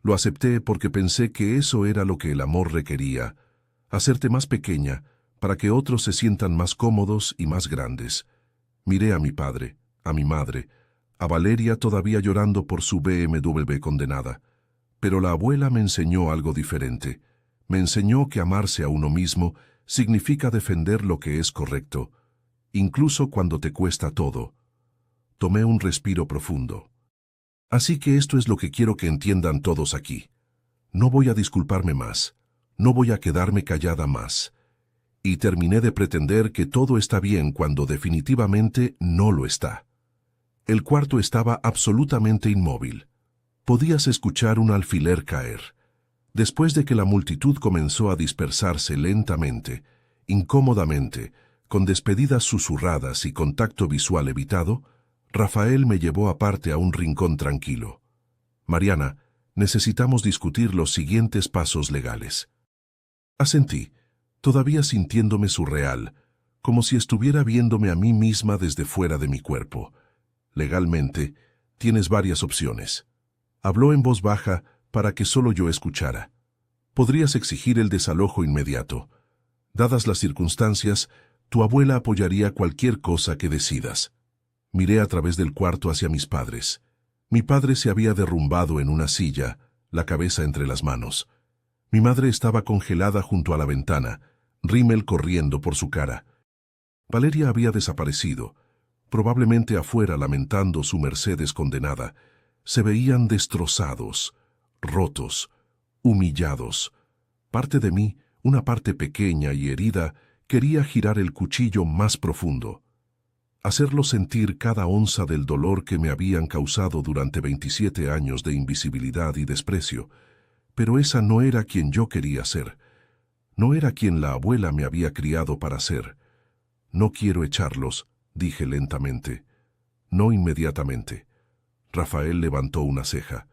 Lo acepté porque pensé que eso era lo que el amor requería, hacerte más pequeña, para que otros se sientan más cómodos y más grandes. Miré a mi padre, a mi madre, a Valeria todavía llorando por su BMW condenada. Pero la abuela me enseñó algo diferente. Me enseñó que amarse a uno mismo significa defender lo que es correcto, incluso cuando te cuesta todo. Tomé un respiro profundo. Así que esto es lo que quiero que entiendan todos aquí. No voy a disculparme más. No voy a quedarme callada más. Y terminé de pretender que todo está bien cuando definitivamente no lo está. El cuarto estaba absolutamente inmóvil. Podías escuchar un alfiler caer. Después de que la multitud comenzó a dispersarse lentamente, incómodamente, con despedidas susurradas y contacto visual evitado, Rafael me llevó aparte a un rincón tranquilo. Mariana, necesitamos discutir los siguientes pasos legales. Asentí, todavía sintiéndome surreal, como si estuviera viéndome a mí misma desde fuera de mi cuerpo. Legalmente, tienes varias opciones. Habló en voz baja para que solo yo escuchara. Podrías exigir el desalojo inmediato. Dadas las circunstancias, tu abuela apoyaría cualquier cosa que decidas. Miré a través del cuarto hacia mis padres. Mi padre se había derrumbado en una silla, la cabeza entre las manos. Mi madre estaba congelada junto a la ventana, rímel corriendo por su cara. Valeria había desaparecido, probablemente afuera lamentando su Mercedes condenada. Se veían destrozados, rotos, humillados. Parte de mí, una parte pequeña y herida, quería girar el cuchillo más profundo. Hacerlo sentir cada onza del dolor que me habían causado durante 27 años de invisibilidad y desprecio. Pero esa no era quien yo quería ser. No era quien la abuela me había criado para ser. No quiero echarlos, dije lentamente. No inmediatamente. Rafael levantó una ceja.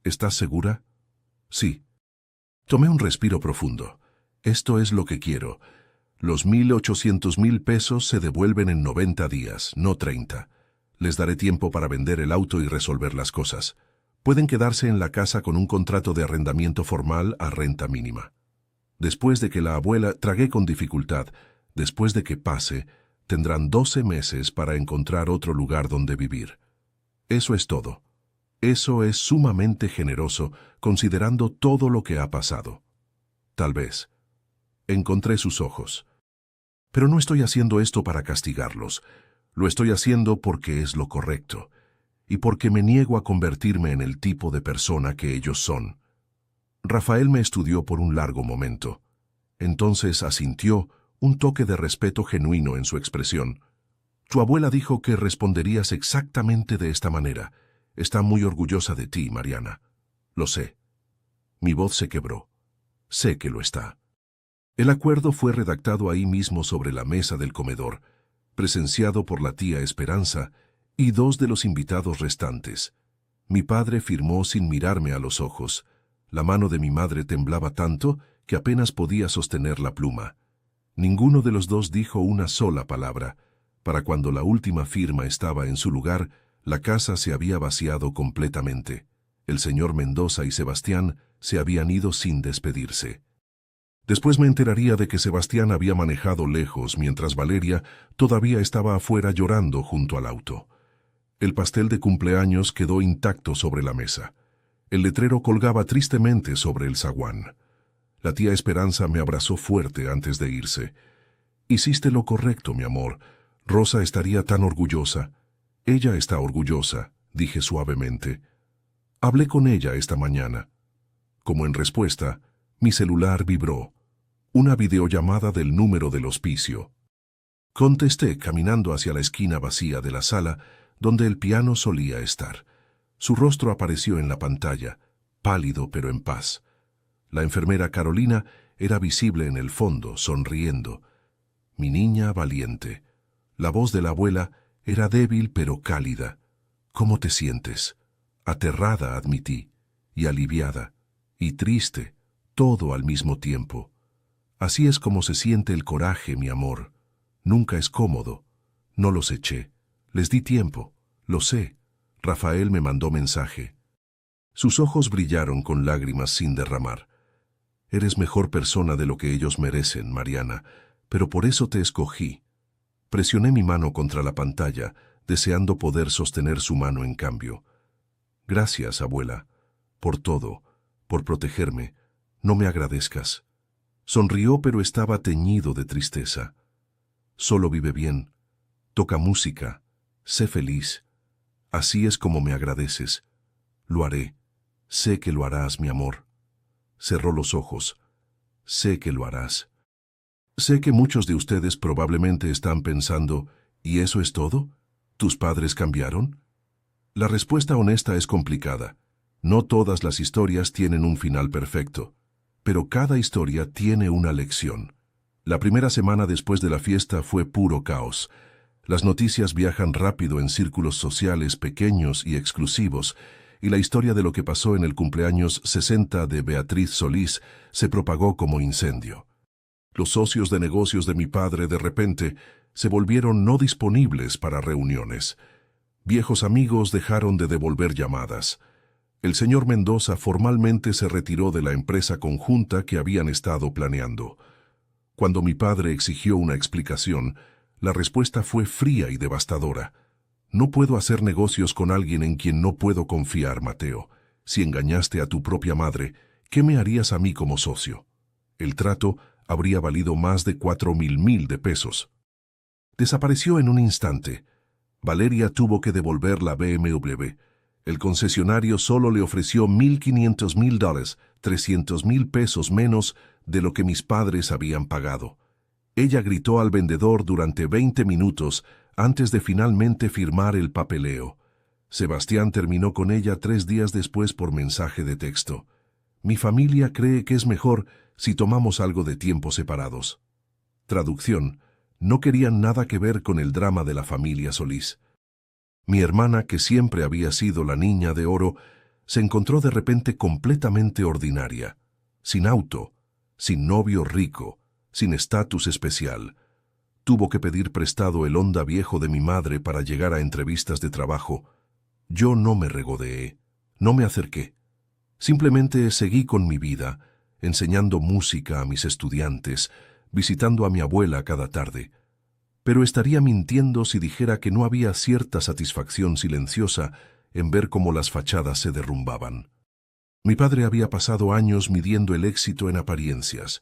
¿Estás segura? Sí. Tomé un respiro profundo. Esto es lo que quiero. Los 1.800.000 pesos se devuelven en 90 días, no 30. Les daré tiempo para vender el auto y resolver las cosas. Pueden quedarse en la casa con un contrato de arrendamiento formal a renta mínima. Después de que la abuela tragué con dificultad, después de que pase, tendrán 12 meses para encontrar otro lugar donde vivir. Eso es todo. Eso es sumamente generoso, considerando todo lo que ha pasado. Tal vez. Encontré sus ojos. Pero no estoy haciendo esto para castigarlos. Lo estoy haciendo porque es lo correcto. Y porque me niego a convertirme en el tipo de persona que ellos son. Rafael me estudió por un largo momento. Entonces asintió, un toque de respeto genuino en su expresión. Tu abuela dijo que responderías exactamente de esta manera. Está muy orgullosa de ti, Mariana. Lo sé. Mi voz se quebró. Sé que lo está. El acuerdo fue redactado ahí mismo sobre la mesa del comedor, presenciado por la tía Esperanza y dos de los invitados restantes. Mi padre firmó sin mirarme a los ojos. La mano de mi madre temblaba tanto que apenas podía sostener la pluma. Ninguno de los dos dijo una sola palabra. Para cuando la última firma estaba en su lugar, la casa se había vaciado completamente. El señor Mendoza y Sebastián se habían ido sin despedirse. Después me enteraría de que Sebastián había manejado lejos mientras Valeria todavía estaba afuera llorando junto al auto. El pastel de cumpleaños quedó intacto sobre la mesa. El letrero colgaba tristemente sobre el zaguán. La tía Esperanza me abrazó fuerte antes de irse. Hiciste lo correcto, mi amor. Rosa estaría tan orgullosa. Ella está orgullosa, dije suavemente. Hablé con ella esta mañana. Como en respuesta, mi celular vibró. Una videollamada del número del hospicio. Contesté caminando hacia la esquina vacía de la sala donde el piano solía estar. Su rostro apareció en la pantalla, pálido pero en paz. La enfermera Carolina era visible en el fondo, sonriendo. Mi niña valiente. La voz de la abuela era débil pero cálida. ¿Cómo te sientes? Aterrada, admití, y aliviada, y triste, todo al mismo tiempo. Así es como se siente el coraje, mi amor. Nunca es cómodo. No los eché. Les di tiempo. Lo sé. Rafael me mandó mensaje. Sus ojos brillaron con lágrimas sin derramar. Eres mejor persona de lo que ellos merecen, Mariana, pero por eso te escogí. Presioné mi mano contra la pantalla, deseando poder sostener su mano en cambio. Gracias, abuela, por todo, por protegerme. No me agradezcas. Sonrió, pero estaba teñido de tristeza. Solo vive bien. Toca música. Sé feliz. Así es como me agradeces. Lo haré. Sé que lo harás, mi amor. Cerró los ojos. Sé que lo harás. Sé que muchos de ustedes probablemente están pensando, ¿y eso es todo? ¿Tus padres cambiaron? La respuesta honesta es complicada. No todas las historias tienen un final perfecto, pero cada historia tiene una lección. La primera semana después de la fiesta fue puro caos. Las noticias viajan rápido en círculos sociales pequeños y exclusivos, y la historia de lo que pasó en el cumpleaños 60 de Beatriz Solís se propagó como incendio. Los socios de negocios de mi padre de repente se volvieron no disponibles para reuniones. Viejos amigos dejaron de devolver llamadas. El señor Mendoza formalmente se retiró de la empresa conjunta que habían estado planeando. Cuando mi padre exigió una explicación, la respuesta fue fría y devastadora. No puedo hacer negocios con alguien en quien no puedo confiar, Mateo. Si engañaste a tu propia madre, ¿qué me harías a mí como socio? El trato habría valido más de 4.000 de pesos. Desapareció en un instante. Valeria tuvo que devolver la BMW. El concesionario solo le ofreció $1.500.000, 300.000 pesos menos de lo que mis padres habían pagado. Ella gritó al vendedor durante 20 minutos antes de finalmente firmar el papeleo. Sebastián terminó con ella 3 días después por mensaje de texto. Mi familia cree que es mejor si tomamos algo de tiempo separados. Traducción: no querían nada que ver con el drama de la familia Solís. Mi hermana, que siempre había sido la niña de oro, se encontró de repente completamente ordinaria, sin auto, sin novio rico, sin estatus especial. Tuvo que pedir prestado el Honda viejo de mi madre para llegar a entrevistas de trabajo. Yo no me regodeé, no me acerqué. Simplemente seguí con mi vida, enseñando música a mis estudiantes, visitando a mi abuela cada tarde. Pero estaría mintiendo si dijera que no había cierta satisfacción silenciosa en ver cómo las fachadas se derrumbaban. Mi padre había pasado años midiendo el éxito en apariencias: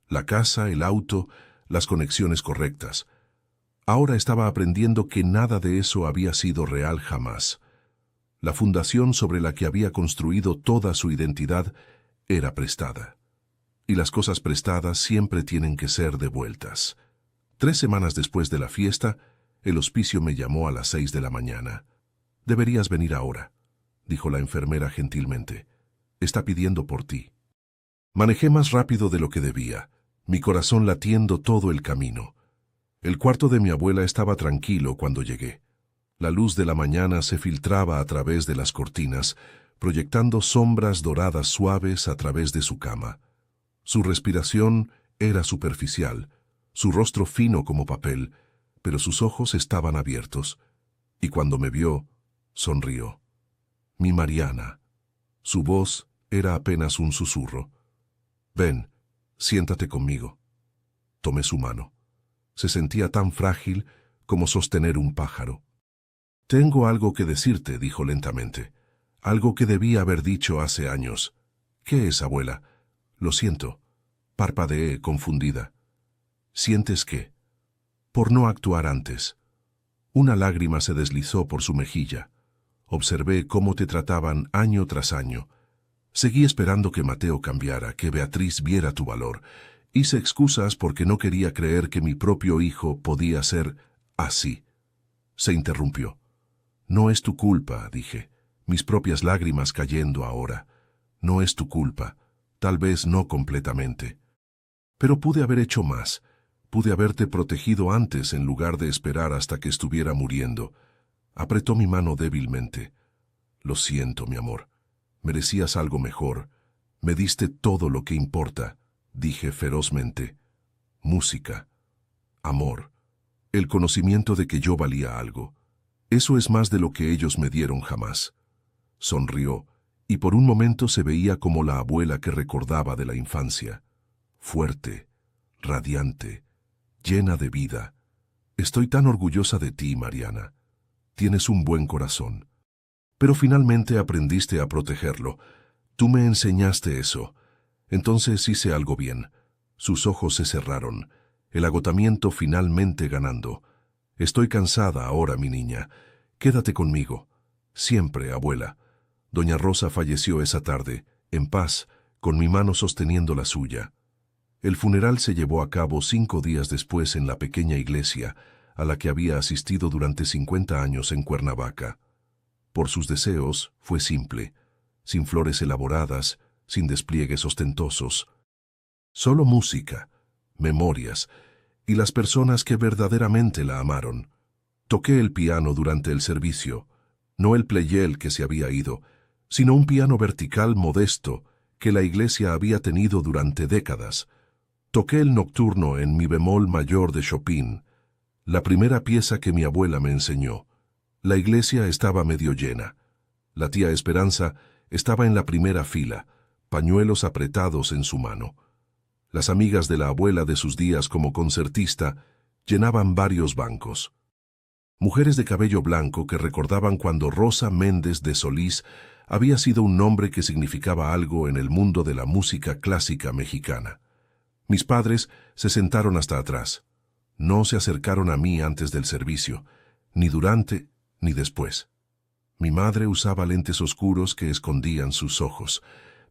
la casa, el auto, las conexiones correctas. Ahora estaba aprendiendo que nada de eso había sido real jamás. La fundación sobre la que había construido toda su identidad era prestada. Y las cosas prestadas siempre tienen que ser devueltas. 3 semanas después de la fiesta, El hospicio me llamó a las 6 de la mañana. «Deberías venir ahora», dijo la enfermera gentilmente. «Está pidiendo por ti». Manejé más rápido de lo que debía, mi corazón latiendo todo el camino. El cuarto de mi abuela estaba tranquilo cuando llegué. La luz de la mañana se filtraba a través de las cortinas, proyectando sombras doradas suaves a través de su cama. Su respiración era superficial, su rostro fino como papel, pero sus ojos estaban abiertos, y cuando me vio, sonrió. Mi Mariana. Su voz era apenas un susurro. «Ven, siéntate conmigo». Tomé su mano. Se sentía tan frágil como sostener un pájaro. «Tengo algo que decirte», dijo lentamente. «Algo que debí haber dicho hace años». «¿Qué es, abuela?» «Lo siento», parpadeé, confundida. «¿Sientes qué?» «Por no actuar antes». Una lágrima se deslizó por su mejilla. Observé cómo te trataban año tras año. Seguí esperando que Mateo cambiara, que Beatriz viera tu valor. Hice excusas porque no quería creer que mi propio hijo podía ser así. Se interrumpió. «No es tu culpa», dije, mis propias lágrimas cayendo ahora. «No es tu culpa, tal vez no completamente. Pero pude haber hecho más. Pude haberte protegido antes en lugar de esperar hasta que estuviera muriendo». Apretó mi mano débilmente. «Lo siento, mi amor. Merecías algo mejor. Me diste todo lo que importa», dije ferozmente. «Música, amor, el conocimiento de que yo valía algo. Eso es más de lo que ellos me dieron jamás». Sonrió, y por un momento se veía como la abuela que recordaba de la infancia. Fuerte, radiante, llena de vida. «Estoy tan orgullosa de ti, Mariana. Tienes un buen corazón. Pero finalmente aprendiste a protegerlo. Tú me enseñaste eso. Entonces hice algo bien». Sus ojos se cerraron, el agotamiento finalmente ganando. «Estoy cansada ahora, mi niña. Quédate conmigo. Siempre, abuela». Doña Rosa falleció esa tarde, en paz, con mi mano sosteniendo la suya. El funeral se llevó a cabo 5 días después en la pequeña iglesia a la que había asistido durante 50 años en Cuernavaca. Por sus deseos fue simple, sin flores elaboradas, sin despliegues ostentosos. Solo música, memorias y las personas que verdaderamente la amaron. Toqué el piano durante el servicio, no el playel que se había ido, sino un piano vertical modesto que la iglesia había tenido durante décadas. Toqué el nocturno en mi bemol mayor de Chopin, la primera pieza que mi abuela me enseñó. La iglesia estaba medio llena. La tía Esperanza estaba en la primera fila, pañuelos apretados en su mano. Las amigas de la abuela de sus días como concertista llenaban varios bancos. Mujeres de cabello blanco que recordaban cuando Rosa Méndez de Solís había sido un nombre que significaba algo en el mundo de la música clásica mexicana. Mis padres se sentaron hasta atrás. No se acercaron a mí antes del servicio, ni durante ni después. Mi madre usaba lentes oscuros que escondían sus ojos.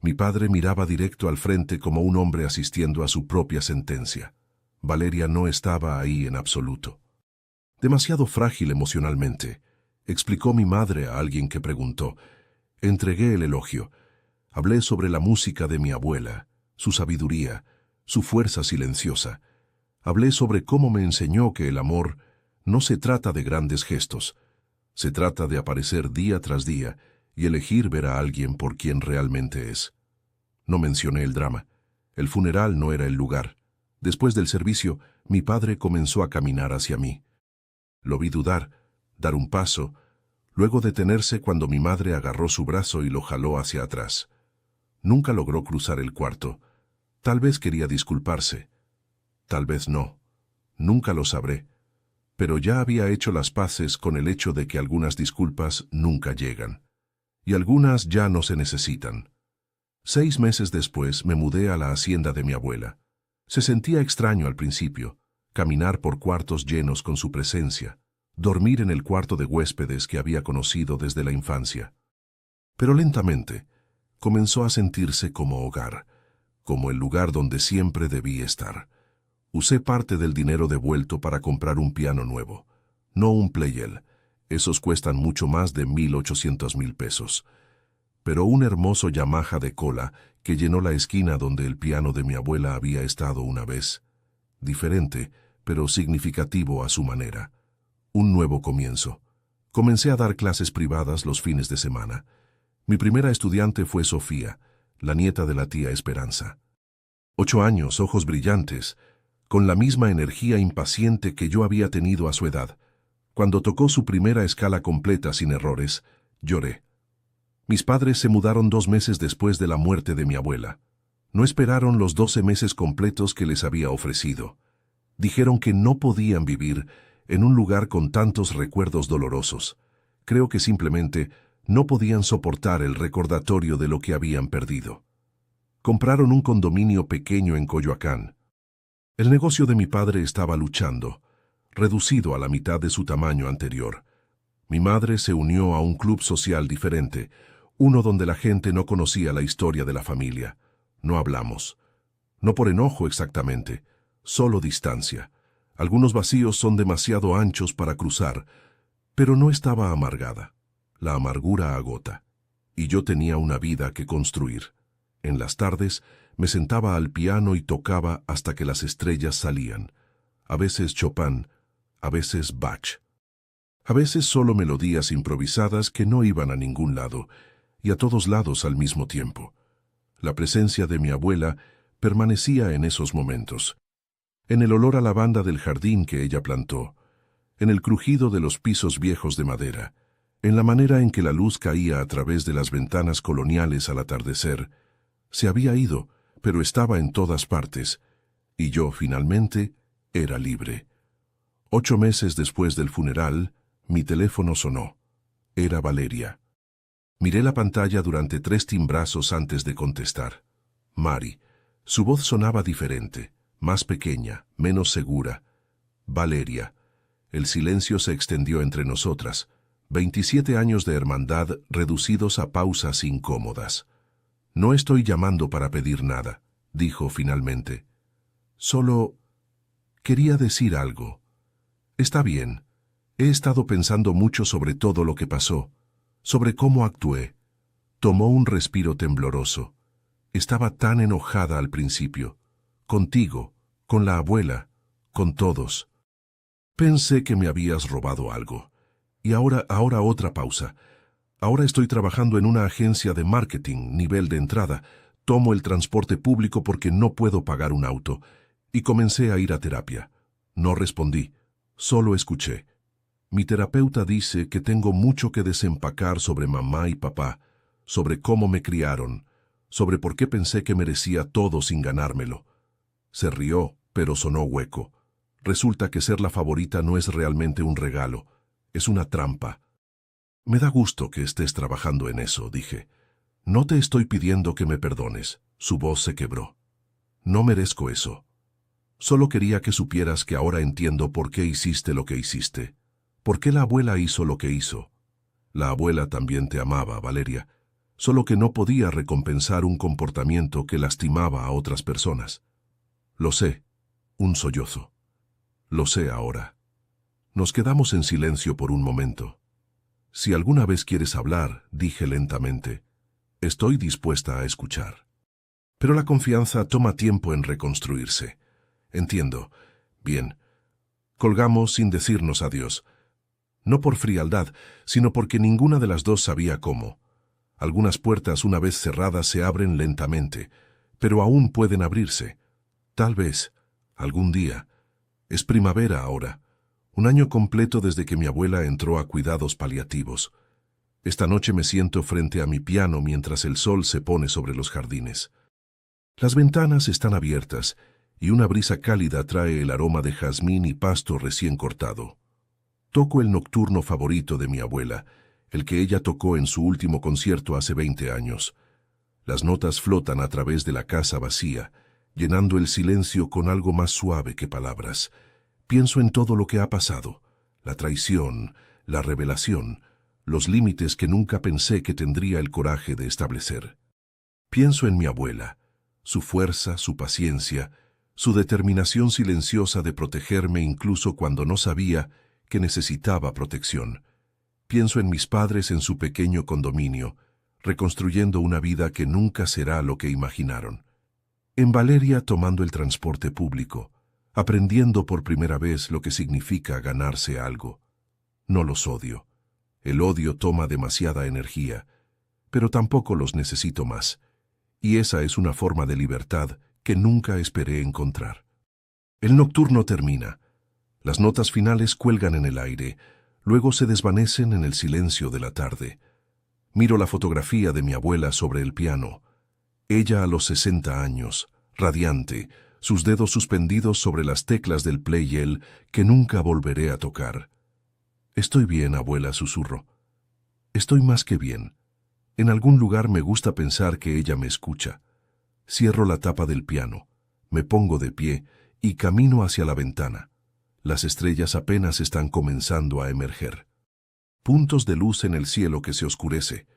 Mi padre miraba directo al frente como un hombre asistiendo a su propia sentencia. Valeria no estaba ahí en absoluto. «Demasiado frágil emocionalmente», explicó mi madre a alguien que preguntó. Entregué el elogio. Hablé sobre la música de mi abuela, su sabiduría, su fuerza silenciosa. Hablé sobre cómo me enseñó que el amor no se trata de grandes gestos. Se trata de aparecer día tras día y elegir ver a alguien por quien realmente es. No mencioné el drama. El funeral no era el lugar. Después del servicio, mi padre comenzó a caminar hacia mí. Lo vi dudar, dar un paso, luego detenerse cuando mi madre agarró su brazo y lo jaló hacia atrás. Nunca logró cruzar el cuarto. Tal vez quería disculparse. Tal vez no. Nunca lo sabré. Pero ya había hecho las paces con el hecho de que algunas disculpas nunca llegan. Y algunas ya no se necesitan. 6 meses después me mudé a la hacienda de mi abuela. Se sentía extraño al principio, caminar por cuartos llenos con su presencia, dormir en el cuarto de huéspedes que había conocido desde la infancia. Pero lentamente comenzó a sentirse como hogar, como el lugar donde siempre debí estar. Usé parte del dinero devuelto para comprar un piano nuevo. No un Playel. Esos cuestan mucho más de 1.800.000 pesos. Pero un hermoso Yamaha de cola que llenó la esquina donde el piano de mi abuela había estado una vez. Diferente, pero significativo a su manera. Un nuevo comienzo. Comencé a dar clases privadas los fines de semana. Mi primera estudiante fue Sofía, la nieta de la tía Esperanza. 8 años, ojos brillantes, con la misma energía impaciente que yo había tenido a su edad. Cuando tocó su primera escala completa sin errores, lloré. Mis padres se mudaron 2 meses después de la muerte de mi abuela. No esperaron los 12 meses completos que les había ofrecido. Dijeron que no podían vivir en un lugar con tantos recuerdos dolorosos. Creo que simplemente no podían soportar el recordatorio de lo que habían perdido. Compraron un condominio pequeño en Coyoacán. El negocio de mi padre estaba luchando, reducido a la mitad de su tamaño anterior. Mi madre se unió a un club social diferente, uno donde la gente no conocía la historia de la familia. No hablamos. No por enojo exactamente, solo distancia. Algunos vacíos son demasiado anchos para cruzar, pero no estaba amargada. La amargura agota. Y yo tenía una vida que construir. En las tardes me sentaba al piano y tocaba hasta que las estrellas salían. A veces Chopin, a veces Bach. A veces solo melodías improvisadas que no iban a ningún lado, y a todos lados al mismo tiempo. La presencia de mi abuela permanecía en esos momentos. En el olor a lavanda del jardín que ella plantó, en el crujido de los pisos viejos de madera, en la manera en que la luz caía a través de las ventanas coloniales al atardecer. Se había ido, pero estaba en todas partes, y yo, finalmente, era libre. 8 meses después del funeral, mi teléfono sonó. Era Valeria. Miré la pantalla durante 3 timbrazos antes de contestar. Mari. Su voz sonaba diferente, más pequeña, menos segura. Valeria. El silencio se extendió entre nosotras. 27 años de hermandad reducidos a pausas incómodas. No estoy llamando para pedir nada, dijo finalmente. Solo quería decir algo. Está bien. He estado pensando mucho sobre todo lo que pasó, sobre cómo actué. Tomó un respiro tembloroso. Estaba tan enojada al principio. Contigo, con la abuela, con todos. Pensé que me habías robado algo. Y ahora otra pausa. Ahora estoy trabajando en una agencia de marketing, nivel de entrada. Tomo el transporte público porque no puedo pagar un auto. Y comencé a ir a terapia. No respondí, solo escuché. Mi terapeuta dice que tengo mucho que desempacar sobre mamá y papá, sobre cómo me criaron, sobre por qué pensé que merecía todo sin ganármelo. Se rió, pero sonó hueco. Resulta que ser la favorita no es realmente un regalo, es una trampa. Me da gusto que estés trabajando en eso, dije. No te estoy pidiendo que me perdones. Su voz se quebró. No merezco eso. Solo quería que supieras que ahora entiendo por qué hiciste lo que hiciste. ¿Por qué la abuela hizo lo que hizo? La abuela también te amaba, Valeria, solo que no podía recompensar un comportamiento que lastimaba a otras personas. Lo sé, un sollozo. Lo sé ahora. Nos quedamos en silencio por un momento. Si alguna vez quieres hablar, dije lentamente, estoy dispuesta a escuchar. Pero la confianza toma tiempo en reconstruirse. Entiendo. Bien. Colgamos sin decirnos adiós. No por frialdad, sino porque ninguna de las dos sabía cómo. Algunas puertas una vez cerradas se abren lentamente, pero aún pueden abrirse. Tal vez, algún día. Es primavera ahora, 1 año completo desde que mi abuela entró a cuidados paliativos. Esta noche me siento frente a mi piano mientras el sol se pone sobre los jardines. Las ventanas están abiertas y una brisa cálida trae el aroma de jazmín y pasto recién cortado. Toco el nocturno favorito de mi abuela, el que ella tocó en su último concierto hace 20 años. Las notas flotan a través de la casa vacía, llenando el silencio con algo más suave que palabras. Pienso en todo lo que ha pasado, la traición, la revelación, los límites que nunca pensé que tendría el coraje de establecer. Pienso en mi abuela, su fuerza, su paciencia, su determinación silenciosa de protegerme incluso cuando no sabía que necesitaba protección. Pienso en mis padres en su pequeño condominio, reconstruyendo una vida que nunca será lo que imaginaron. En Valeria tomando el transporte público, aprendiendo por primera vez lo que significa ganarse algo. No los odio. El odio toma demasiada energía, pero tampoco los necesito más. Y esa es una forma de libertad que nunca esperé encontrar. El nocturno termina. Las notas finales cuelgan en el aire, luego se desvanecen en el silencio de la tarde. Miro la fotografía de mi abuela sobre el piano. Ella a los 60 años, radiante, sus dedos suspendidos sobre las teclas del playel que nunca volveré a tocar. «Estoy bien, abuela», susurro. Estoy más que bien. En algún lugar me gusta pensar que ella me escucha. Cierro la tapa del piano, me pongo de pie y camino hacia la ventana. Las estrellas apenas están comenzando a emerger. Puntos de luz en el cielo que se oscurece.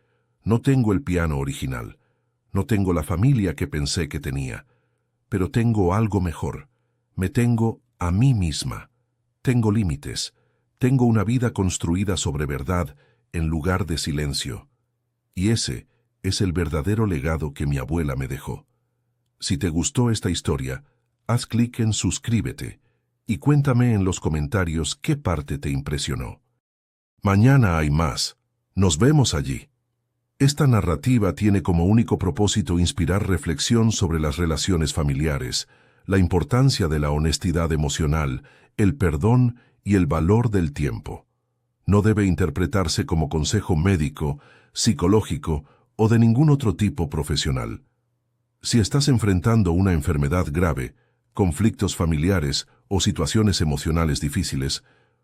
No tengo el piano original. No tengo la familia que pensé que tenía. Pero tengo algo mejor. Me tengo a mí misma. Tengo límites. Tengo una vida construida sobre verdad en lugar de silencio. Y ese es el verdadero legado que mi abuela me dejó. Si te gustó esta historia, haz clic en suscríbete y cuéntame en los comentarios qué parte te impresionó. Mañana hay más. Nos vemos allí. Esta narrativa tiene como único propósito inspirar reflexión sobre las relaciones familiares, la importancia de la honestidad emocional, el perdón y el valor del tiempo. No debe interpretarse como consejo médico, psicológico o de ningún otro tipo profesional. Si estás enfrentando una enfermedad grave, conflictos familiares o situaciones emocionales difíciles,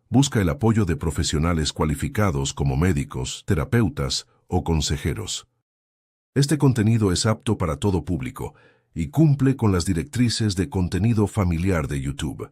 busca el apoyo de profesionales cualificados como médicos, terapeutas o consejeros. Este contenido es apto para todo público y cumple con las directrices de contenido familiar de YouTube.